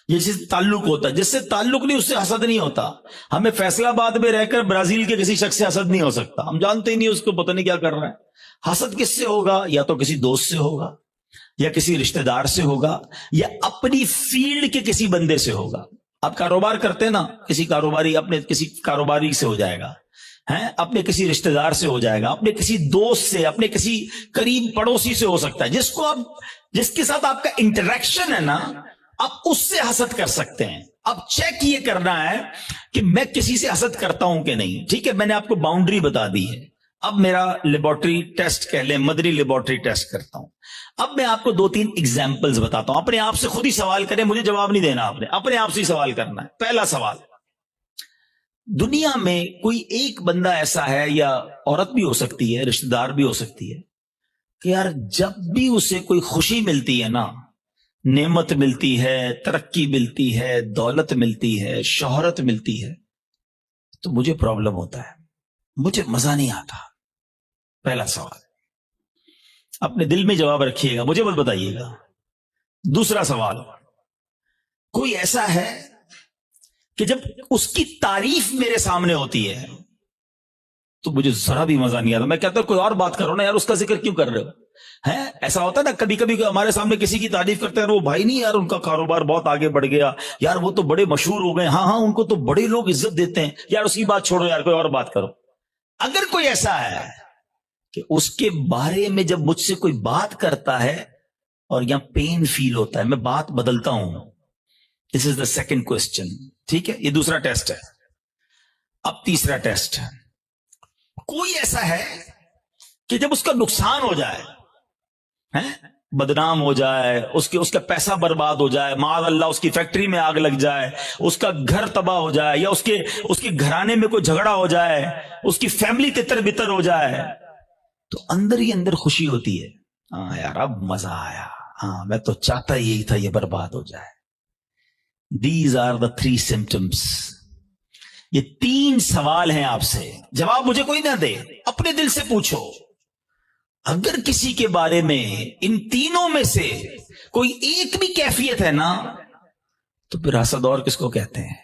Speaker 1: جس سے تعلق ہوتا ہے. جس سے تعلق نہیں اس سے حسد نہیں ہوتا. ہمیں فیصلہ آباد میں رہ کر برازیل کے کسی شخص سے حسد نہیں ہو سکتا، ہم جانتے ہی نہیں اس کو، پتہ نہیں کیا کر رہا ہے. حسد کس سے ہوگا؟ یا تو کسی دوست سے ہوگا، یا کسی رشتہ دار سے ہوگا، یا اپنی فیلڈ کے کسی بندے سے ہوگا. آپ کاروبار کرتے ہیں نا، کسی کاروباری اپنے کسی کاروباری سے ہو جائے گا، اپنے کسی رشتہ دار سے ہو جائے گا، اپنے کسی دوست سے، اپنے کسی قریب پڑوسی سے ہو سکتا ہے، جس کو آپ جس کے ساتھ آپ کا انٹریکشن ہے نا، آپ اس سے حسد کر سکتے ہیں. اب چیک یہ کرنا ہے کہ میں کسی سے حسد کرتا ہوں کہ نہیں. ٹھیک ہے، میں نے آپ کو باؤنڈری بتا دی ہے. اب میرا لیبارٹری ٹیسٹ کہہ لیں، مدری لیبارٹری ٹیسٹ کرتا ہوں. اب میں آپ کو 2-3 ایگزامپلز بتاتا ہوں. اپنے آپ سے خود ہی سوال کریں، مجھے جواب نہیں دینا، آپ نے اپنے آپ سے ہی سوال کرنا ہے. پہلا سوال، دنیا میں کوئی ایک بندہ ایسا ہے، یا عورت بھی ہو سکتی ہے، رشتہ دار بھی ہو سکتی ہے، کہ یار جب بھی اسے کوئی خوشی ملتی ہے نا، نعمت ملتی ہے، ترقی ملتی ہے، دولت ملتی ہے، شہرت ملتی ہے، تو مجھے پرابلم ہوتا ہے، مجھے مزہ نہیں آتا. پہلا سوال اپنے دل میں جواب رکھیے گا، مجھے مت بتائیے گا. دوسرا سوال، کوئی ایسا ہے کہ جب اس کی تعریف میرے سامنے ہوتی ہے تو مجھے ذرا بھی مزہ نہیں آتا. میں کہتا ہوں کوئی اور بات کرو نا یار، اس کا ذکر کیوں کر رہے ہو؟ ایسا ہوتا ہے نا کبھی کبھی ہمارے سامنے کسی کی تعریف کرتے ہیں، وہ بھائی نہیں یار ان کا کاروبار بہت آگے بڑھ گیا، یار وہ تو بڑے مشہور ہو گئے، ہاں ان کو تو بڑے لوگ عزت دیتے ہیں، یار اس کی بات چھوڑو یار، کوئی اور بات کرو. اگر کوئی ایسا ہے کہ اس کے بارے میں جب مجھ سے کوئی بات کرتا ہے اور یہاں پین فیل ہوتا ہے، میں بات بدلتا ہوں. دس از دا سیکنڈ کوسچن. ٹھیک ہے، یہ دوسرا ٹیسٹ ہے. اب تیسرا ٹیسٹ ہے، کوئی ایسا ہے کہ جب اس کا نقصان ہو جائے، بدنام ہو جائے، اس کا پیسہ برباد ہو جائے، معاذ اللہ اس کی فیکٹری میں آگ لگ جائے، اس کا گھر تباہ ہو جائے، یا اس کے گھرانے میں کوئی جھگڑا ہو جائے، اس کی فیملی تتر بتر ہو جائے، تو اندر ہی اندر خوشی ہوتی ہے، ہاں یار اب مزہ آیا، ہاں میں تو چاہتا ہی یہی تھا یہ برباد ہو جائے. These are the 3 symptoms. یہ 3 سوال ہیں آپ سے، جواب مجھے کوئی نہ دے، اپنے دل سے پوچھو. اگر کسی کے بارے میں ان تینوں میں سے کوئی ایک بھی کیفیت ہے نا، تو پھر حسد اور کس کو کہتے ہیں؟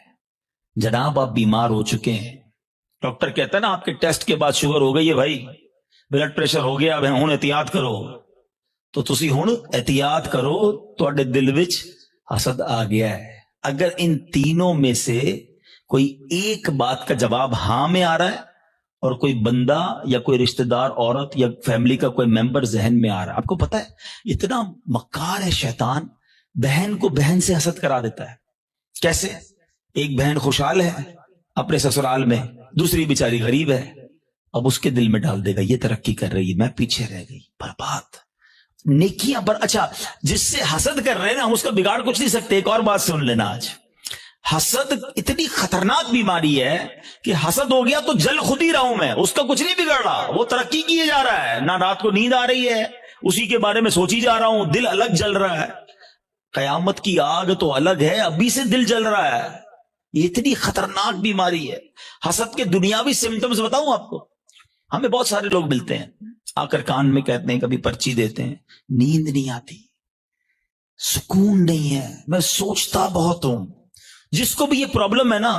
Speaker 1: جناب آپ بیمار ہو چکے ہیں، ڈاکٹر کہتا ہے نا آپ کے ٹیسٹ کے بعد شوگر ہو گئی ہے بھائی، بلڈ پریشر ہو گیا، اب ہن احتیاط کرو. تو تسی ہن احتیاط کرو، تواڈے دل وچ حسد آ گیا ہے. اگر ان تینوں میں سے کوئی ایک بات کا جواب ہاں میں آ رہا ہے، اور کوئی بندہ یا کوئی رشتہ دار عورت یا فیملی کا کوئی ممبر ذہن میں آ رہا ہے، آپ کو پتا ہے اتنا مکار ہے شیطان، بہن کو بہن سے حسد کرا دیتا ہے. کیسے؟ ایک بہن خوشحال ہے اپنے سسرال میں، دوسری بیچاری غریب ہے، اب اس کے دل میں ڈال دے گا یہ ترقی کر رہی ہے، میں پیچھے رہ گئی، برباد. نیکیاں پر اچھا جس سے حسد کر رہے ہیں نا، ہم اس کا بگاڑ کچھ نہیں سکتے. ایک اور بات سن لینا، آج حسد اتنی خطرناک بیماری ہے کہ حسد ہو گیا تو جل خود ہی رہا ہوں میں، اس کا کچھ نہیں بگڑ رہا، وہ ترقی کیے جا رہا ہے، نہ رات کو نیند آ رہی ہے، اسی کے بارے میں سوچی جا رہا ہوں، دل الگ جل رہا ہے. قیامت کی آگ تو الگ ہے، ابھی سے دل جل رہا ہے. یہ اتنی خطرناک بیماری ہے. حسد کے دنیاوی سمٹمز بتاؤں آپ کو. ہمیں بہت سارے لوگ ملتے ہیں، آ کر کان میں کہتے ہیں، کبھی پرچی دیتے ہیں، نیند نہیں آتی، سکون نہیں ہے، میں سوچتا بہت ہوں. جس کو بھی یہ پرابلم ہے نا،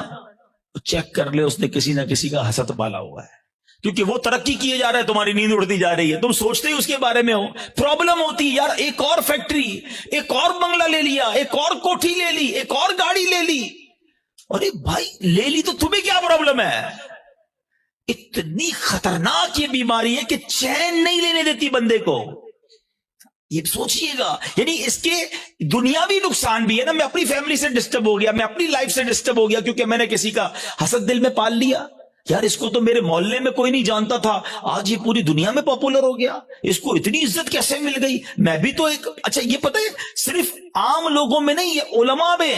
Speaker 1: چیک کر لے اس نے کسی نہ کسی کا حسد پالا ہوا ہے. کیونکہ وہ ترقی کیے جا رہا ہے، تمہاری نیند اڑتی جا رہی ہے، تم سوچتے ہی اس کے بارے میں ہو، پرابلم ہوتی ہے یار، ایک اور فیکٹری، ایک اور بنگلہ لے لیا، ایک اور کوٹھی لے لی، ایک اور گاڑی لے لی. ارے بھائی لے لی تو تمہیں کیا پرابلم ہے؟ اتنی خطرناک یہ بیماری ہے کہ چین نہیں لینے دیتی بندے کو. یہ سوچئے گا، یعنی اس کے دنیاوی نقصان بھی ہے نا. میں اپنی فیملی سے ڈسٹرب ہو گیا، میں اپنی لائف سے ڈسٹرب ہو گیا کیونکہ میں نے کسی کا حسد دل میں پال لیا. یار اس کو تو میرے محلے میں کوئی نہیں جانتا تھا، آج یہ پوری دنیا میں پاپولر ہو گیا، اس کو اتنی عزت کیسے مل گئی؟ میں بھی تو ایک اچھا. یہ پتہ ہے صرف عام لوگوں میں نہیں، یہ علماء میں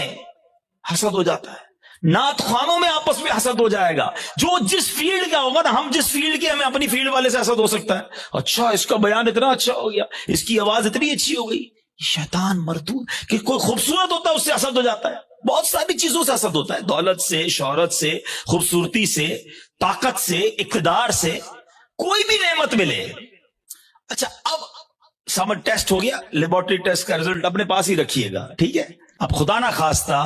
Speaker 1: حسد ہو جاتا ہے، نعت خوانوں میں آپس میں حسد ہو جائے گا. جو جس فیلڈ کا ہوگا نا، ہم جس فیلڈ کے، ہمیں اپنی فیلڈ والے سے حسد ہو سکتا ہے. اچھا اس کا بیان اتنا اچھا ہو گیا، اس کی آواز اتنی اچھی ہو گئی. شیطان مردود کہ کوئی خوبصورت ہوتا ہے اس سے حسد ہو جاتا ہے. بہت ساری چیزوں سے حسد ہوتا ہے، دولت سے، شہرت سے، خوبصورتی سے، طاقت سے، اقتدار سے، کوئی بھی نعمت ملے. اچھا اب سمر ٹیسٹ ہو گیا، لیبورٹری ٹیسٹ کا رزلٹ اپنے پاس ہی رکھیے گا، ٹھیک ہے؟ اب خدا نہ خواستہ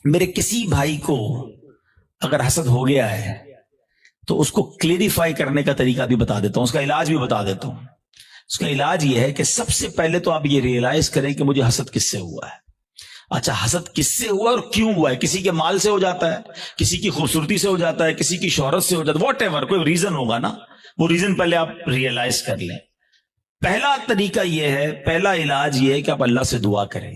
Speaker 1: میرے کسی بھائی کو اگر حسد ہو گیا ہے تو اس کو کلیریفائی کرنے کا طریقہ بھی بتا دیتا ہوں، اس کا علاج بھی بتا دیتا ہوں. اس کا علاج یہ ہے کہ سب سے پہلے تو آپ یہ ریئلائز کریں کہ مجھے حسد کس سے ہوا ہے. اچھا حسد کس سے ہوا اور کیوں ہوا ہے؟ کسی کے مال سے ہو جاتا ہے، کسی کی خوبصورتی سے ہو جاتا ہے، کسی کی شہرت سے ہو جاتا ہے، واٹ ایور کوئی ریزن ہوگا نا، وہ ریزن پہلے آپ ریئلائز کر لیں. پہلا طریقہ یہ ہے، پہلا علاج یہ ہے کہ آپ اللہ سے دعا کریں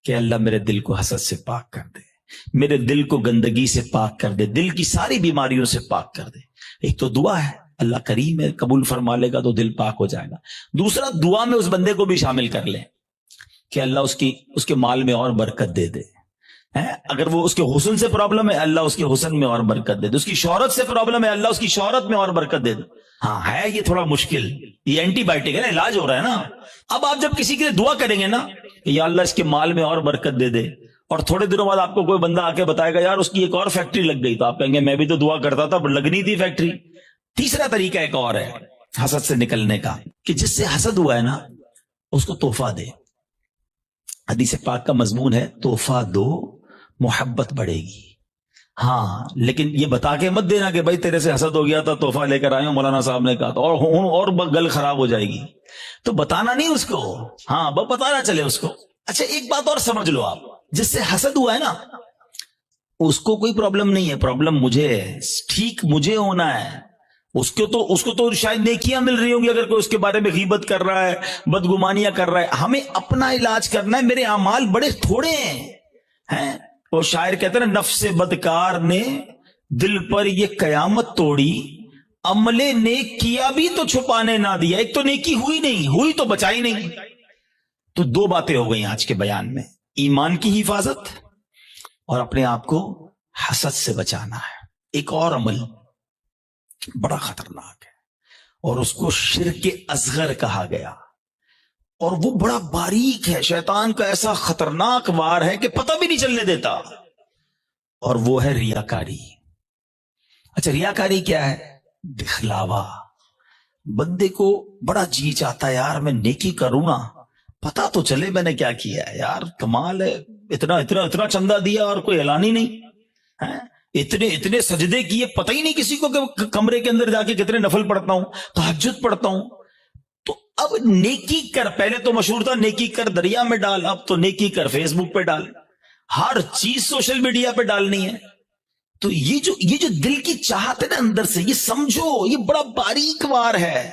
Speaker 1: کہ اللہ میرے دل کو حسد سے پاک کر دے، میرے دل کو گندگی سے پاک کر دے، دل کی ساری بیماریوں سے پاک کر دے. ایک تو دعا ہے، اللہ کریم ہے، قبول فرما لے گا تو دل پاک ہو جائے گا. دوسرا دعا میں اس بندے کو بھی شامل کر لیں کہ اللہ اس کے مال میں اور برکت دے دے. اگر وہ اس کے حسن سے پرابلم ہے، اللہ اس کے حسن میں اور برکت دے دے. اس کی شہرت سے پرابلم ہے، اللہ اس کی شہرت میں اور برکت دے دے. ہاں ہے یہ تھوڑا مشکل، یہ اینٹی بائیوٹک ہے نا، علاج ہو رہا ہے نا. اب آپ جب کسی کے لیے دعا کریں گے نا کہ یا اللہ اس کے مال میں اور برکت دے دے، اور تھوڑے دنوں بعد آپ کو کوئی بندہ آ کے بتائے گا یار اس کی ایک اور فیکٹری لگ گئی، تو آپ کہیں گے میں بھی تو دعا کرتا تھا پر لگنی تھی فیکٹری. تیسرا طریقہ ایک اور ہے حسد سے نکلنے کا، کہ جس سے حسد ہوا ہے نا اس کو تحفہ دے. حدیث پاک کا مضمون ہے تحفہ دو محبت بڑھے گی. ہاں لیکن یہ بتا کے مت دینا کہ بھائی تیرے سے حسد ہو گیا تھا تحفہ لے کر آئے ہوں، مولانا صاحب نے کہا تو، اور گل خراب ہو جائے گی. تو بتانا نہیں اس کو، ہاں بتانا چلے اس کو. اچھا ایک بات اور سمجھ لو آپ، جس سے حسد ہوا ہے نا اس کو کوئی پرابلم نہیں ہے، پرابلم مجھے ہے، ٹھیک مجھے ہونا ہے. اس کو تو شاید نیکیاں مل رہی ہوں گی اگر کوئی اس کے بارے میں غیبت کر رہا ہے، بدگمانیاں کر رہا ہے. ہمیں اپنا علاج کرنا ہے. میرے اعمال بڑے تھوڑے ہیں. وہ شاعر کہتے ہیں نفس بدکار نے دل پر یہ قیامت توڑی، عمل نیک کیا بھی تو چھپانے نہ دیا. ایک تو نیکی ہوئی نہیں، ہوئی تو بچائی نہیں. تو دو باتیں ہو گئی آج کے بیان میں، ایمان کی حفاظت اور اپنے آپ کو حسد سے بچانا ہے. ایک اور عمل بڑا خطرناک ہے اور اس کو شرک اصغر کہا گیا، اور وہ بڑا باریک ہے، شیطان کا ایسا خطرناک وار ہے کہ پتہ بھی نہیں چلنے دیتا، اور وہ ہے ریاکاری. اچھا ریاکاری کیا ہے؟ دکھلاوا. بندے کو بڑا جی چاہتا ہے یار میں نیکی کروں نا، پتا تو چلے میں نے کیا کیا ہے، یار کمال ہے، اتنا اتنا اتنا چندہ دیا اور کوئی اعلان ہی نہیں، اتنے سجدے کیے، پتہ ہی نہیں کسی کو کہ کمرے کے اندر جا کے کتنے نفل پڑھتا ہوں، تہجد پڑھتا ہوں. تو اب نیکی کر، پہلے تو مشہور تھا نیکی کر دریا میں ڈال، اب تو نیکی کر فیس بک پہ ڈال، ہر چیز سوشل میڈیا پہ ڈالنی ہے. تو یہ جو دل کی چاہت ہے نا اندر سے، یہ سمجھو یہ بڑا باریک وار ہے.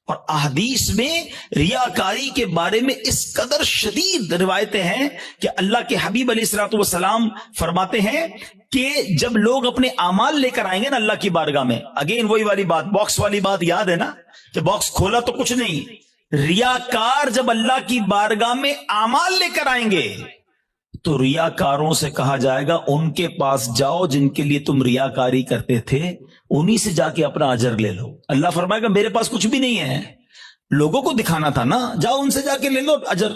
Speaker 1: اور احادیث میں ریاکاری کے بارے میں اس قدر شدید روایتیں ہیں کہ اللہ کے حبیب علیہ الصلوۃ والسلام فرماتے ہیں کہ جب لوگ اپنے اعمال لے کر آئیں گے نا اللہ کی بارگاہ میں، اگین وہی والی بات، باکس والی بات یاد ہے نا کہ باکس کھولا تو کچھ نہیں. ریاکار جب اللہ کی بارگاہ میں اعمال لے کر آئیں گے تو ریاکاروں سے کہا جائے گا ان کے پاس جاؤ جن کے لیے تم ریاکاری کرتے تھے، انہی سے جا کے اپنا اجر لے لو. اللہ فرمائے گا میرے پاس کچھ بھی نہیں ہے، لوگوں کو دکھانا تھا نا، جاؤ ان سے جا کے لے لو اجر.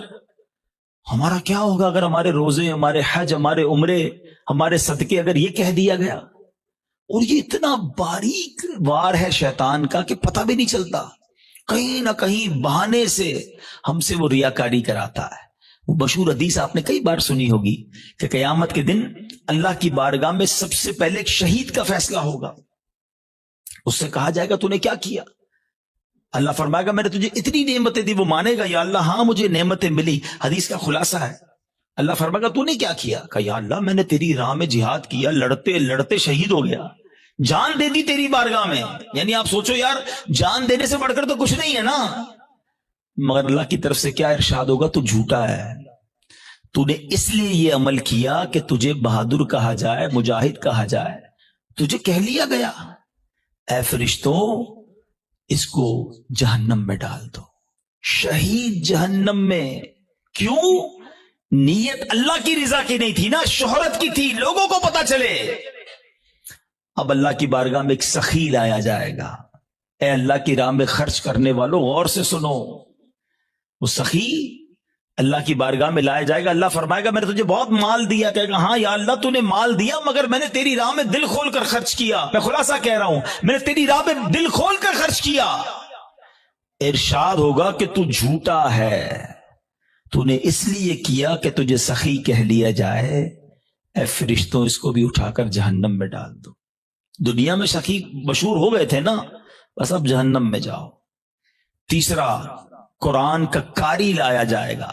Speaker 1: ہمارا کیا ہوگا اگر ہمارے روزے، ہمارے حج، ہمارے عمرے، ہمارے صدقے اگر یہ کہہ دیا گیا؟ اور یہ اتنا باریک وار ہے شیطان کا کہ پتہ بھی نہیں چلتا، کہیں نہ کہیں بہانے سے ہم سے وہ ریاکاری کراتا ہے. وہ مشہور حدیث آپ نے کئی بار سنی ہوگی کہ قیامت کے دن اللہ کی بارگاہ میں سب سے پہلے ایک شہید کا فیصلہ ہوگا. اس سے کہا جائے گا تو نے کیا کیا؟ اللہ فرمائے گا میں نے تجھے اتنی نعمتیں دی. وہ مانے گا یا اللہ ہاں مجھے نعمتیں ملی. حدیث کا خلاصہ ہے اللہ فرمائے گا تو نے کیا کیا؟ کہا یا اللہ میں نے تیری راہ میں جہاد کیا, لڑتے لڑتے شہید ہو گیا, جان دے دی تیری بارگاہ میں. یعنی آپ سوچو یار, جان دینے سے بڑھ کر تو کچھ نہیں ہے نا. مگر اللہ کی طرف سے کیا ارشاد ہوگا؟ تو جھوٹا ہے, تو نے اس لیے یہ عمل کیا کہ تجھے بہادر کہا جائے, مجاہد کہا جائے, تجھے کہہ لیا گیا. اے فرشتوں اس کو جہنم میں ڈال دو. شہید جہنم میں. کیوں؟ نیت اللہ کی رضا کی نہیں تھی نا, شہرت کی تھی, لوگوں کو پتا چلے. اب اللہ کی بارگاہ میں ایک سخی لایا جائے گا. اے اللہ کی راہ میں خرچ کرنے والوں غور سے سنو, وہ سخی اللہ کی بارگاہ میں لایا جائے گا. اللہ فرمائے گا میں نے تجھے بہت مال دیا. کہے گا ہاں یا اللہ تو نے مال دیا مگر میں نے تیری راہ میں دل کھول کر خرچ کیا. میں خلاصہ کہہ رہا ہوں, میں نے تیری راہ میں دل کھول کر خرچ کیا. ارشاد ہوگا کہ تو جھوٹا ہے, تو نے اس لیے کیا کہ تجھے سخی کہہ لیا جائے. اے فرشتوں اس کو بھی اٹھا کر جہنم میں ڈال دو. دنیا میں سخی مشہور ہو گئے تھے نا, بس اب جہنم میں جاؤ. تیسرا, قرآن کا قاری لایا جائے گا,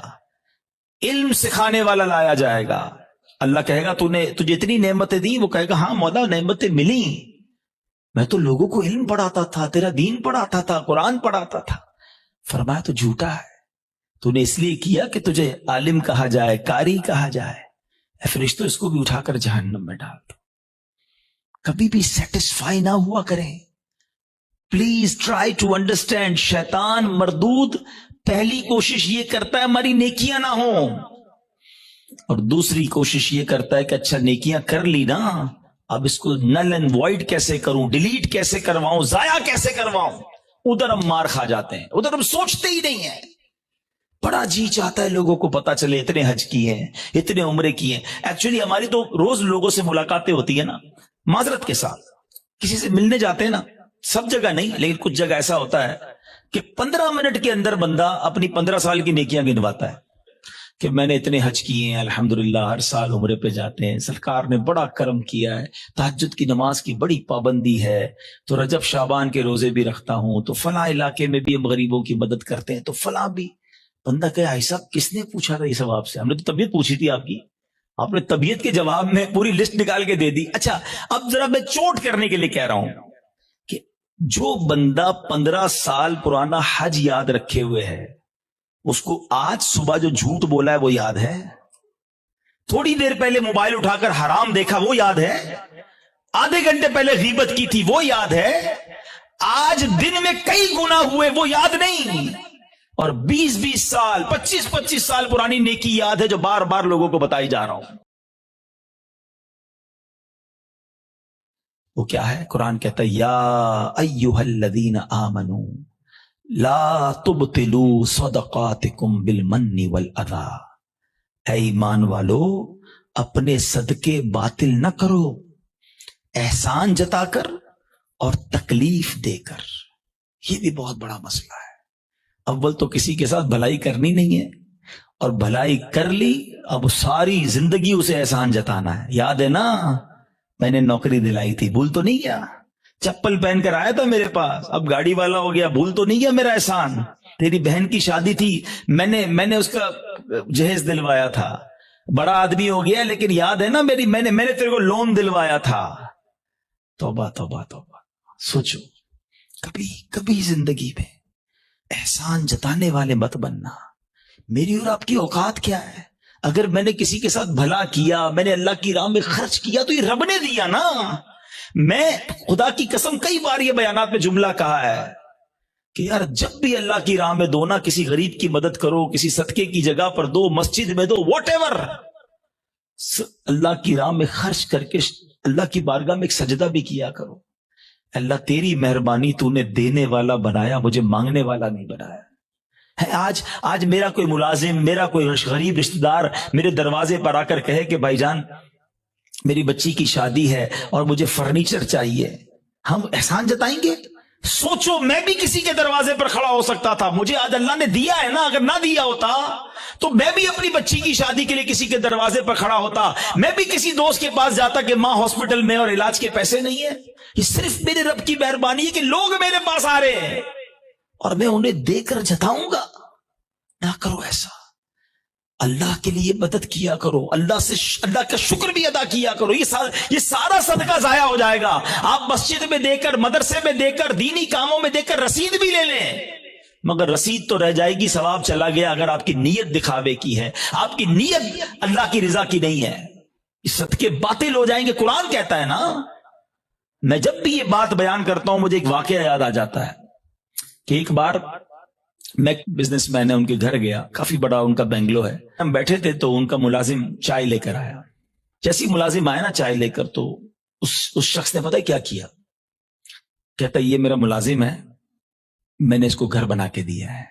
Speaker 1: علم سکھانے والا لایا جائے گا. اللہ کہے گا تجھے اتنی نعمتیں دی. وہ کہے گا ہاں مولا نعمتیں ملی, میں تو لوگوں کو علم پڑھاتا تھا, تیرا دین پڑھاتا تھا, قرآن پڑھاتا تھا. فرمایا تو جھوٹا ہے, تو نے اس لیے کیا کہ تجھے عالم کہا جائے, قاری کہا جائے. اے فرشتوں اس کو بھی اٹھا کر جہنم میں ڈال دو. کبھی بھی سیٹسفائی نہ ہوا کریں. Please try to understand. شیطان مردود پہلی کوشش یہ کرتا ہے ہماری نیکیاں نہ ہوں, اور دوسری کوشش یہ کرتا ہے کہ اچھا نیکیاں کر لی نا, اب اس کو نل اینڈ وائڈ کیسے کروں, ڈیلیٹ کیسے کرواؤں, ضائع کیسے کرواؤں. ادھر ہم مار کھا جاتے ہیں, ادھر ہم سوچتے ہی نہیں ہیں. بڑا جی چاہتا ہے لوگوں کو پتا چلے اتنے حج کیے ہیں, اتنے عمرے کیے ہیں. ایکچولی ہماری تو روز لوگوں سے ملاقاتیں ہوتی ہیں نا, معذرت کے ساتھ کسی سے ملنے جاتے ہیں نا, سب جگہ نہیں لیکن کچھ جگہ ایسا ہوتا ہے کہ 15 منٹ کے اندر بندہ اپنی 15 سال کی نیکیاں گنواتا ہے کہ میں نے اتنے حج کیے ہیں, الحمدللہ ہر سال عمرے پہ جاتے ہیں, سرکار نے بڑا کرم کیا ہے, تہجد کی نماز کی بڑی پابندی ہے, تو رجب شعبان کے روزے بھی رکھتا ہوں, تو فلاں علاقے میں بھی ہم غریبوں کی مدد کرتے ہیں, تو فلاں بھی. بندہ کہ آئی صاحب کس نے پوچھا تھا یہ سب آپ سے؟ ہم نے تو طبیعت پوچھی تھی آپ کی, آپ نے طبیعت کے جواب میں پوری لسٹ نکال کے دے دی. اچھا اب ذرا میں چوٹ کرنے کے لیے کہہ رہا ہوں کہ جو بندہ 15 سال پرانا حج یاد رکھے ہوئے ہے, اس کو آج صبح جو جھوٹ بولا ہے وہ یاد ہے؟ تھوڑی دیر پہلے موبائل اٹھا کر حرام دیکھا وہ یاد ہے؟ آدھے گھنٹے پہلے غیبت کی تھی وہ یاد ہے؟ آج دن میں کئی گناہ ہوئے وہ یاد نہیں, اور 20 سال 25 سال پرانی نیکی یاد ہے جو بار بار لوگوں کو بتائی جا رہا ہوں. وہ کیا ہے؟ قرآن کہتا ہے یا ایھا الذین آمنوا لا تبطلوا صدقاتکم بالمن والاذی. اے ایمان والو اپنے صدقے باطل نہ کرو احسان جتا کر اور تکلیف دے کر. یہ بھی بہت بڑا مسئلہ ہے. اول تو کسی کے ساتھ بھلائی کرنی نہیں ہے, اور بھلائی کر لی اب ساری زندگی اسے احسان جتانا ہے. یاد ہے نا میں نے نوکری دلائی تھی, بھول تو نہیں گیا؟ چپل پہن کر آیا تھا میرے پاس, اب گاڑی والا ہو گیا, بھول تو نہیں گیا میرا احسان؟ تیری بہن کی شادی تھی, میں نے اس کا جہیز دلوایا تھا, بڑا آدمی ہو گیا لیکن یاد ہے نا میں نے تیرے کو لون دلوایا تھا. توبہ توبہ توبہ. سوچو کبھی زندگی میں احسان جتانے والے مت بننا. میری اور آپ کی اوقات کیا ہے؟ اگر میں نے کسی کے ساتھ بھلا کیا, میں نے اللہ کی راہ میں خرچ کیا, تو یہ رب نے دیا نا. میں خدا کی قسم کئی بار یہ بیانات میں جملہ کہا ہے کہ یار جب بھی اللہ کی راہ میں دو نا, کسی غریب کی مدد کرو, کسی صدقے کی جگہ پر دو, مسجد میں دو, واٹ ایور, اللہ کی راہ میں خرچ کر کے اللہ کی بارگاہ میں ایک سجدہ بھی کیا کرو. اللہ تیری مہربانی, تو نے دینے والا بنایا, مجھے مانگنے والا نہیں بنایا. آج میرا کوئی ملازم, میرا کوئی غریب رشتہ دار میرے دروازے پر آ کر کہے کہ بھائی جان میری بچی کی شادی ہے اور مجھے فرنیچر چاہیے, ہم احسان جتائیں گے؟ سوچو میں بھی کسی کے دروازے پر کھڑا ہو سکتا تھا. مجھے آج اللہ نے دیا ہے نا, اگر نہ دیا ہوتا تو میں بھی اپنی بچی کی شادی کے لیے کسی کے دروازے پر کھڑا ہوتا. میں بھی کسی دوست کے پاس جاتا کہ ماں ہاسپٹل میں اور علاج کے پیسے نہیں ہیں. یہ صرف میرے رب کی مہربانی ہے کہ لوگ میرے پاس آ رہے ہیں اور میں انہیں دے کر جتاؤں گا. نہ کرو ایسا. اللہ کے لیے مدد کیا کرو, اللہ کا شکر بھی ادا کیا کرو. یہ سارا صدقہ ضائع ہو جائے گا. آپ مسجد میں دے کر, مدرسے میں دے کر, دینی کاموں میں دے کر رسید بھی لے لیں, مگر رسید تو رہ جائے گی, ثواب چلا گیا. اگر آپ کی نیت دکھاوے کی ہے, آپ کی نیت اللہ کی رضا کی نہیں ہے, یہ صدقے باطل ہو جائیں گے. قرآن کہتا ہے نا. میں جب بھی یہ بات بیان کرتا ہوں مجھے ایک واقعہ یاد آ جاتا ہے کہ ایک بار میں بزنس مین ہے, ان کے گھر گیا, کافی بڑا ان کا بنگلو ہے. ہم بیٹھے تھے تو ان کا ملازم چائے لے کر آیا. جیسی ملازم آیا نا چائے لے کر, تو اس شخص نے پتہ کیا کیا, کہتا یہ میرا ملازم ہے, میں نے اس کو گھر بنا کے دیا ہے,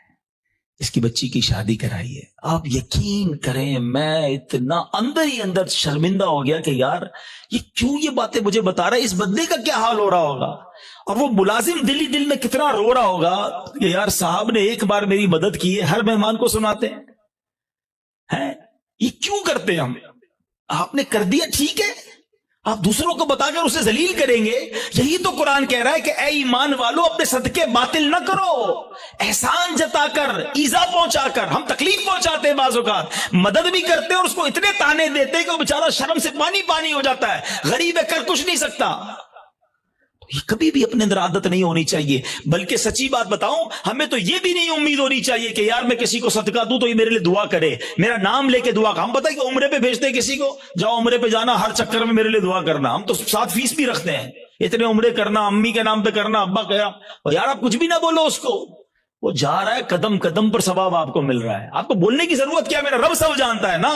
Speaker 1: اس کی بچی کی شادی کرائی ہے. آپ یقین کریں میں اتنا اندر ہی اندر شرمندہ ہو گیا کہ یار یہ کیوں یہ باتیں مجھے بتا رہا ہے, اس بندے کا کیا حال ہو رہا ہوگا, اور وہ ملازم دل ہی دل میں کتنا رو رہا ہوگا کہ یار صاحب نے ایک بار میری مدد کی ہے, ہر مہمان کو سناتے ہیں. یہ کیوں کرتے ہیں ہم؟ آپ نے کر دیا ٹھیک ہے, آپ دوسروں کو بتا کر اسے ذلیل کریں گے. یہی تو قرآن کہہ رہا ہے کہ اے ایمان والو اپنے صدقے باطل نہ کرو, احسان جتا کر, ایذا پہنچا کر. ہم تکلیف پہنچاتے ہیں بعض اوقات, مدد بھی کرتے ہیں اور اس کو اتنے تانے دیتے ہیں کہ وہ بیچارہ شرم سے پانی ہو جاتا ہے, غریب ہے کر کچھ نہیں سکتا. یہ کبھی بھی اپنے اندر عادت نہیں ہونی چاہیے. بلکہ سچی بات بتاؤں, ہمیں تو یہ بھی نہیں امید ہونی چاہیے کہ یار میں کسی کو صدقہ دوں تو یہ میرے لیے دعا کرے, میرا نام لے کے دعا کر. ہم پتہ ہے کہ عمرے پہ بھیجتے ہیں کسی کو, جاؤ عمرے پہ جانا, ہر چکر میں میرے لیے دعا کرنا. ہم تو 7 فیس بھی رکھتے ہیں, اتنے عمرے کرنا, امی کے نام پہ کرنا, ابا کا. اور یار آپ کچھ بھی نہ بولو اس کو, وہ جا رہا ہے قدم قدم پر ثواب آپ کو مل رہا ہے. آپ کو بولنے کی ضرورت کیا, میرا رب سب جانتا ہے نا.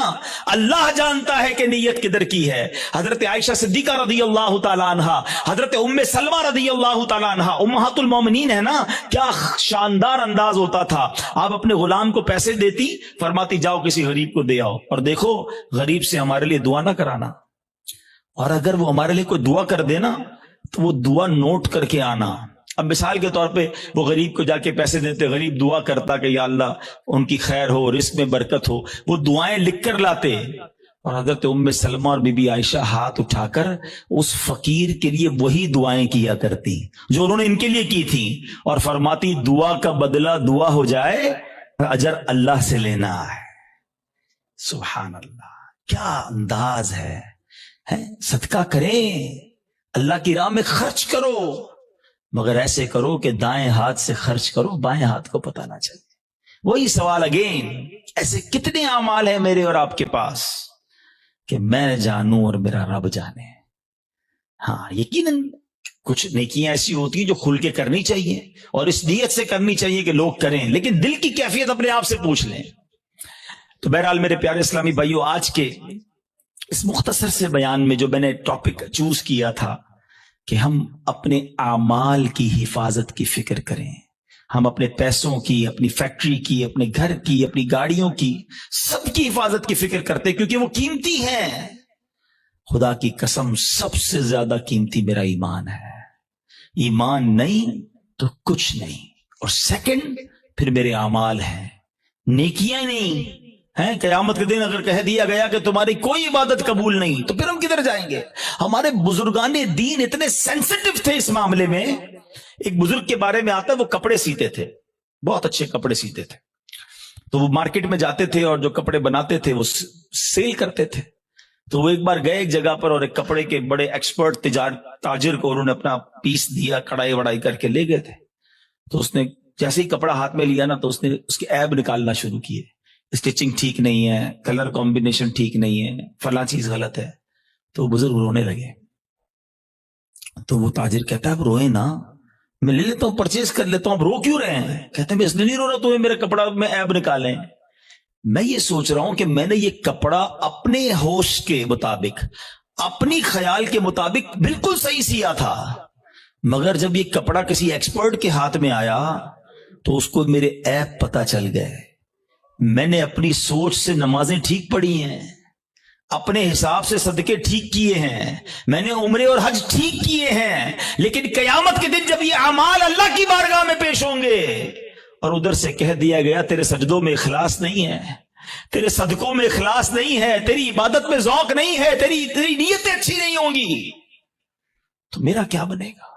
Speaker 1: اللہ جانتا ہے کہ نیت کدھر کی ہے. حضرت عائشہ صدیقہ رضی اللہ تعالی عنہا, حضرت ام سلمہ رضی اللہ تعالی عنہا, امہات المومنین ہے نا, کیا شاندار انداز ہوتا تھا. آپ اپنے غلام کو پیسے دیتی, فرماتی جاؤ کسی غریب کو دے آؤ, اور دیکھو غریب سے ہمارے لیے دعا نہ کرانا, اور اگر وہ ہمارے لیے کوئی دعا کر دینا تو وہ دعا نوٹ کر کے آنا. اب مثال کے طور پہ وہ غریب کو جا کے پیسے دیتے, غریب دعا کرتا کہ یا اللہ ان کی خیر ہو, رزق میں برکت ہو, وہ دعائیں لکھ کر لاتے. اور حضرت ام سلمہ اور بی بی عائشہ ہاتھ اٹھا کر اس فقیر کے لیے وہی دعائیں کیا کرتی جو انہوں نے ان کے لیے کی تھی, اور فرماتی دعا کا بدلہ دعا ہو جائے, اجر اللہ سے لینا ہے. سبحان اللہ, کیا انداز ہے. صدقہ کریں, اللہ کی راہ میں خرچ کرو, مگر ایسے کرو کہ دائیں ہاتھ سے خرچ کرو, بائیں ہاتھ کو پتہ نہ چلے. وہی سوال اگین, ایسے کتنے اعمال ہیں میرے اور آپ کے پاس کہ میں جانوں اور میرا رب جانے. ہاں یقیناً کچھ نیکیاں ایسی ہوتی ہیں جو کھل کے کرنی چاہیے اور اس نیت سے کرنی چاہیے کہ لوگ کریں, لیکن دل کی کیفیت اپنے آپ سے پوچھ لیں. تو بہرحال میرے پیارے اسلامی بھائیو, آج کے اس مختصر سے بیان میں جو میں نے ٹاپک چوز کیا تھا کہ ہم اپنے اعمال کی حفاظت کی فکر کریں. ہم اپنے پیسوں کی, اپنی فیکٹری کی, اپنے گھر کی, اپنی گاڑیوں کی, سب کی حفاظت کی فکر کرتے کیونکہ وہ قیمتی ہیں. خدا کی قسم سب سے زیادہ قیمتی میرا ایمان ہے. ایمان نہیں تو کچھ نہیں. اور سیکنڈ پھر میرے اعمال ہیں, نیکیاں نہیں ہیں. قیامت کے دن اگر کہہ دیا گیا کہ تمہاری کوئی عبادت قبول نہیں تو پھر ہم کدھر جائیں گے؟ ہمارے بزرگان دین اتنے سینسٹیو تھے اس معاملے میں. ایک بزرگ کے بارے میں آتا ہے, وہ کپڑے سیتے تھے, بہت اچھے کپڑے سیتے تھے. تو وہ مارکیٹ میں جاتے تھے اور جو کپڑے بناتے تھے وہ سیل کرتے تھے. تو وہ ایک بار گئے ایک جگہ پر اور ایک کپڑے کے بڑے ایکسپرٹ تاجر کو انہوں نے اپنا پیس دیا, کڑائی وڑائی کر کے لے گئے تھے. تو اس نے جیسے ہی کپڑا ہاتھ میں لیا نا تو اس نے اس کے عیب نکالنا شروع کیے. اسٹچنگ ٹھیک نہیں ہے, کلر کمبینیشن ٹھیک نہیں ہے, فلاں چیز غلط ہے. تو بزرگ رونے لگے. تو وہ تاجر کہتا ہے اب روئے نا, میں لے لیتا ہوں, پرچیز کر لیتا ہوں, اب رو کیوں رہے ہیں؟ کہتے ہیں میں اس لیے نہیں رو رہا تمہیں میرے کپڑا میں عیب نکالیں. میں یہ سوچ رہا ہوں کہ میں نے یہ کپڑا اپنے ہوش کے مطابق, اپنی خیال کے مطابق بالکل صحیح سیا تھا, مگر جب یہ کپڑا کسی ایکسپرٹ کے ہاتھ میں آیا تو اس کو میرے عیب پتہ چل گئے. میں نے اپنی سوچ سے نمازیں ٹھیک پڑھی ہیں, اپنے حساب سے صدقے ٹھیک کیے ہیں، میں نے عمرے اور حج ٹھیک کیے ہیں، لیکن قیامت کے دن جب یہ اعمال اللہ کی بارگاہ میں پیش ہوں گے اور ادھر سے کہہ دیا گیا تیرے سجدوں میں اخلاص نہیں ہے، تیرے صدقوں میں اخلاص نہیں ہے، تیری عبادت میں ذوق نہیں ہے، تیری نیتیں اچھی نہیں ہوں گی، تو میرا کیا بنے گا؟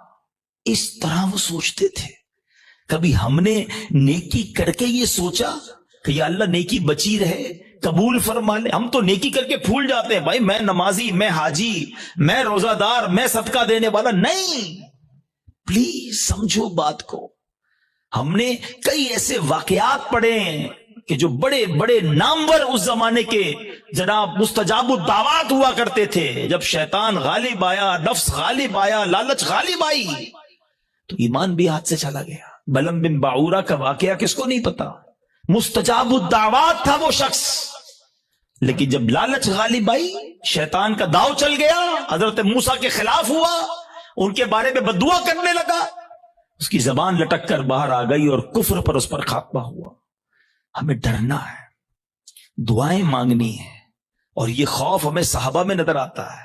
Speaker 1: اس طرح وہ سوچتے تھے۔ کبھی ہم نے نیکی کر کے یہ سوچا کہ یا اللہ نیکی بچی رہے، قبول فرما لے؟ ہم تو نیکی کر کے پھول جاتے ہیں، بھائی میں نمازی، میں حاجی، میں روزہ دار، میں صدقہ دینے والا۔ نہیں، پلیز سمجھو بات کو۔ ہم نے کئی ایسے واقعات پڑھے ہیں کہ جو بڑے بڑے نامور اس زمانے کے جناب مستجاب الدعوات ہوا کرتے تھے، جب شیطان غالب آیا، نفس غالب آیا، لالچ غالب آئی تو ایمان بھی ہاتھ سے چلا گیا۔ بلم بن باعورہ کا واقعہ کس کو نہیں پتا؟ مستجاب الدعوات تھا وہ شخص، لیکن جب لالچ غالب آئی، شیطان کا داؤ چل گیا، حضرت موسیٰ کے خلاف ہوا، ان کے بارے میں بددعا کرنے لگا، اس کی زبان لٹک کر باہر آ گئی اور کفر پر اس پر خاتمہ ہوا۔ ہمیں ڈرنا ہے، دعائیں مانگنی ہے، اور یہ خوف ہمیں صحابہ میں نظر آتا ہے۔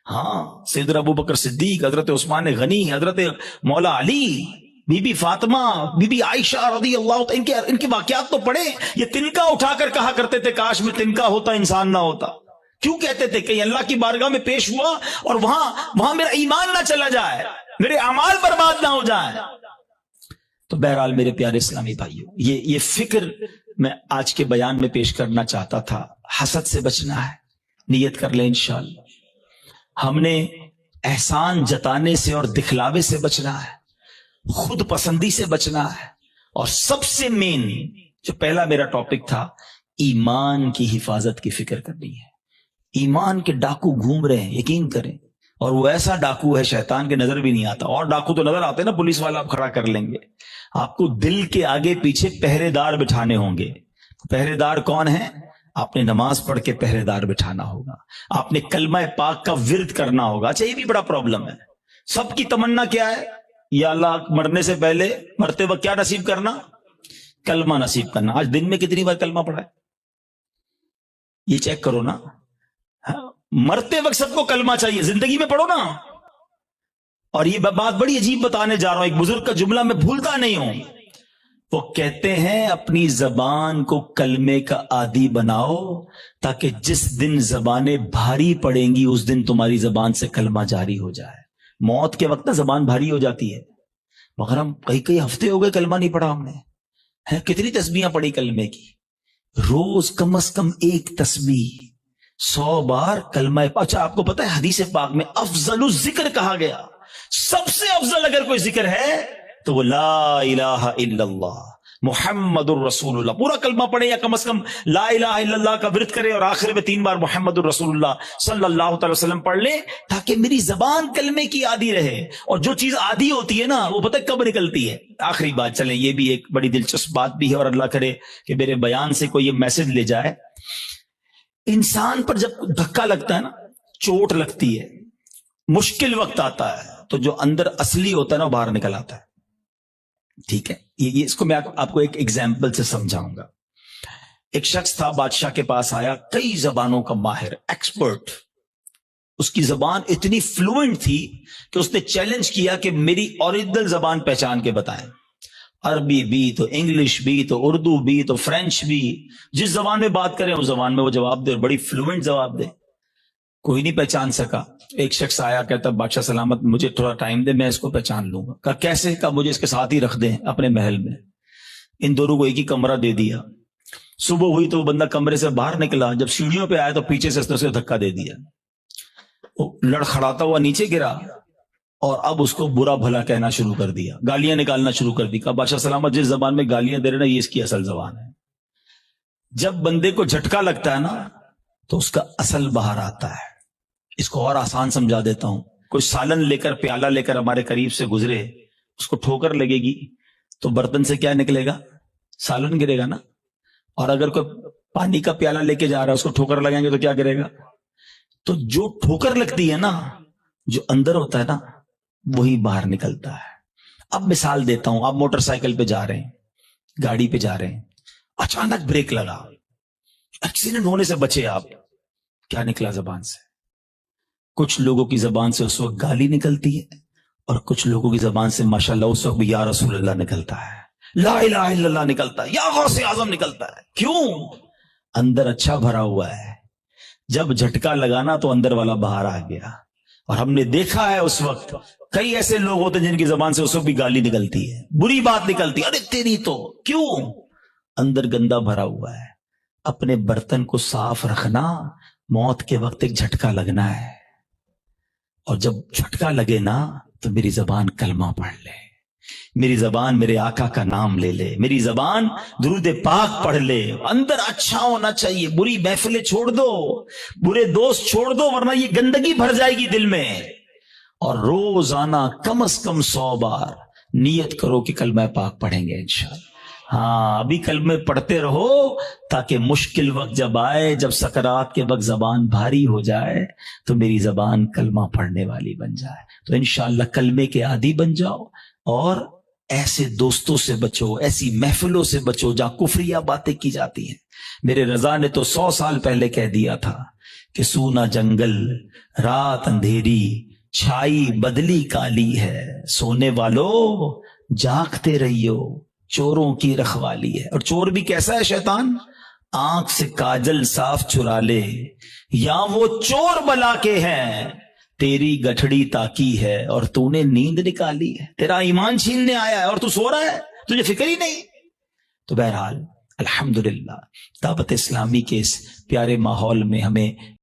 Speaker 1: ہاں، سیدنا ابو بکر صدیق، حضرت عثمان غنی، حضرت مولا علی، بی بی فاطمہ، بی بی عائشہ رضی اللہ عنہ، ان کے واقعات تو پڑھے۔ یہ تنکا اٹھا کر کہا کرتے تھے کاش میں تنکا ہوتا انسان نہ ہوتا۔ کیوں کہتے تھے؟ کہ اللہ کی بارگاہ میں پیش ہوا اور وہاں میرا ایمان نہ چلا جائے، میرے اعمال برباد نہ ہو جائیں۔ تو بہرحال میرے پیارے اسلامی بھائیوں، یہ فکر میں آج کے بیان میں پیش کرنا چاہتا تھا۔ حسد سے بچنا ہے، نیت کر لیں انشاءاللہ۔ ہم نے احسان جتانے سے اور دکھلاوے سے بچنا ہے، خود پسندی سے بچنا ہے، اور سب سے مین جو پہلا میرا ٹاپک تھا، ایمان کی حفاظت کی فکر کرنی ہے۔ ایمان کے ڈاکو گھوم رہے ہیں، یقین کریں، اور وہ ایسا ڈاکو ہے شیطان کے نظر بھی نہیں آتا۔ اور ڈاکو تو نظر آتے نا، پولیس والا آپ کھڑا کر لیں گے، آپ کو دل کے آگے پیچھے پہرے دار بٹھانے ہوں گے۔ پہرے دار کون ہیں؟ آپ نے نماز پڑھ کے پہرے دار بٹھانا ہوگا، آپ نے کلمہ پاک کا ورد کرنا ہوگا۔ اچھا، یہ بھی بڑا پرابلم ہے، سب کی تمنا کیا ہے؟ یا اللہ مرنے سے پہلے، مرتے وقت کیا نصیب کرنا؟ کلمہ نصیب کرنا۔ آج دن میں کتنی بار کلمہ پڑھا ہے؟ یہ چیک کرو نا۔ مرتے وقت سب کو کلمہ چاہیے، زندگی میں پڑھو نا۔ اور یہ بات بڑی عجیب بتانے جا رہا ہوں، ایک بزرگ کا جملہ میں بھولتا نہیں ہوں۔ وہ کہتے ہیں اپنی زبان کو کلمے کا عادی بناؤ، تاکہ جس دن زبانیں بھاری پڑیں گی اس دن تمہاری زبان سے کلمہ جاری ہو جائے۔ موت کے وقت زبان بھاری ہو جاتی ہے، مگر ہم کئی ہفتے ہو گئے کلمہ نہیں پڑھا ہم نے۔ کتنی تسبیحاں پڑھی کلمے کی؟ روز کم از کم ایک تسبیح، 100 بار کلمہ۔ اچھا، آپ کو پتہ ہے حدیث پاک میں افضل الذکر کہا گیا، سب سے افضل اگر کوئی ذکر ہے تو وہ لا الہ الا اللہ محمد الرسول اللہ۔ پورا کلمہ پڑھے یا کم از کم لا الہ الا اللہ کا ورد کرے اور آخر میں 3 بار محمد الرسول اللہ صلی اللہ تعالی وسلم پڑھ لیں، تاکہ میری زبان کلمے کی عادی رہے۔ اور جو چیز عادی ہوتی ہے نا، وہ پتہ کب نکلتی ہے؟ آخری بات، چلیں یہ بھی ایک بڑی دلچسپ بات بھی ہے، اور اللہ کرے کہ میرے بیان سے کوئی یہ میسج لے جائے۔ انسان پر جب دھکا لگتا ہے نا، چوٹ لگتی ہے، مشکل وقت آتا ہے، تو جو اندر اصلی ہوتا ہے نا وہ باہر نکل آتا ہے۔ ٹھیک ہے، یہ اس کو میں آپ کو ایک ایگزامپل سے سمجھاؤں گا۔ ایک شخص تھا، بادشاہ کے پاس آیا، کئی زبانوں کا ماہر، ایکسپرٹ۔ اس کی زبان اتنی فلوئنٹ تھی کہ اس نے چیلنج کیا کہ میری اوریجنل زبان پہچان کے بتائیں۔ عربی بھی تو انگلش بھی تو اردو بھی تو فرینچ بھی، جس زبان میں بات کریں اس زبان میں وہ جواب دے، اور بڑی فلوئنٹ جواب دے۔ کوئی نہیں پہچان سکا۔ ایک شخص آیا، کہتا بادشاہ سلامت، مجھے تھوڑا ٹائم دے، میں اس کو پہچان لوں گا۔ کہا کیسے؟ کہا مجھے اس کے ساتھ ہی رکھ دیں اپنے محل میں۔ ان دونوں کو ایک ہی کمرہ دے دیا۔ صبح ہوئی تو وہ بندہ کمرے سے باہر نکلا، جب سیڑھیوں پہ آیا تو پیچھے سے اس نے دھکا دے دیا، وہ لڑکھڑاتا ہوا نیچے گرا، اور اب اس کو برا بھلا کہنا شروع کر دیا، گالیاں نکالنا شروع کر دی۔ کہا بادشاہ سلامت، جس زبان میں گالیاں دے رہے نا، یہ اس کی اصل زبان ہے۔ جب بندے کو جھٹکا لگتا ہے نا تو اس کا اصل باہر آتا ہے۔ اس کو اور آسان سمجھا دیتا ہوں۔ کوئی سالن لے کر، پیالہ لے کر ہمارے قریب سے گزرے، اس کو ٹھوکر لگے گی تو برتن سے کیا نکلے گا؟ سالن گرے گا نا۔ اور اگر کوئی پانی کا پیالہ لے کے جا رہا ہے، اس کو ٹھوکر لگائیں گے تو کیا گرے گا؟ تو جو ٹھوکر لگتی ہے نا، جو اندر ہوتا ہے نا، وہی باہر نکلتا ہے۔ اب مثال دیتا ہوں، آپ موٹر سائیکل پہ جا رہے ہیں، گاڑی پہ جا رہے ہیں، اچانک بریک لگا، ایکسیڈنٹ ہونے سے بچے آپ، کیا نکلا زبان سے؟ کچھ لوگوں کی زبان سے اس وقت گالی نکلتی ہے، اور کچھ لوگوں کی زبان سے ماشاءاللہ اس وقت بھی یا رسول اللہ نکلتا ہے، لا الہ الا اللہ نکلتا ہے، یا غوث اعظم نکلتا ہے۔ کیوں؟ اندر اچھا بھرا ہوا ہے، جب جھٹکا لگانا تو اندر والا باہر آ گیا۔ اور ہم نے دیکھا ہے اس وقت کئی ایسے لوگ ہوتے ہیں جن کی زبان سے اس وقت بھی گالی نکلتی ہے، بری بات نکلتی ہے، ارے تیری تو، کیوں؟ اندر گندا بھرا ہوا ہے۔ اپنے برتن کو صاف رکھنا، موت کے وقت ایک جھٹکا لگنا ہے، اور جب جھٹکا لگے نا تو میری زبان کلمہ پڑھ لے، میری زبان میرے آقا کا نام لے لے، میری زبان درود پاک پڑھ لے۔ اندر اچھا ہونا چاہیے، بری محفلیں چھوڑ دو، برے دوست چھوڑ دو، ورنہ یہ گندگی بھر جائے گی دل میں۔ اور روزانہ کم از کم 100 بار نیت کرو کہ کلمہ پاک پڑھیں گے انشاءاللہ۔ ہاں، ابھی کلمہ پڑھتے رہو تاکہ مشکل وقت جب آئے، جب سکرات کے وقت زبان بھاری ہو جائے تو میری زبان کلمہ پڑھنے والی بن جائے۔ تو انشاءاللہ کلمے کے عادی بن جاؤ، اور ایسے دوستوں سے بچو، ایسی محفلوں سے بچو جہاں کفریہ باتیں کی جاتی ہیں۔ میرے رضا نے تو 100 سال پہلے کہہ دیا تھا کہ سونا جنگل، رات اندھیری، چھائی بدلی کالی ہے، سونے والو جاگتے رہیو، چوروں کی رکھوالی ہے۔ اور چور بھی کیسا ہے شیطان؟ آنکھ سے کاجل صاف چرا لے، یا وہ چور بلا کے ہیں، تیری گٹھڑی تاکی ہے اور تو نے نیند نکالی ہے۔ تیرا ایمان چھیننے آیا ہے اور تو سو رہا ہے، تجھے فکر ہی نہیں۔ تو بہرحال الحمدللہ دعوت اسلامی کے اس پیارے ماحول میں ہمیں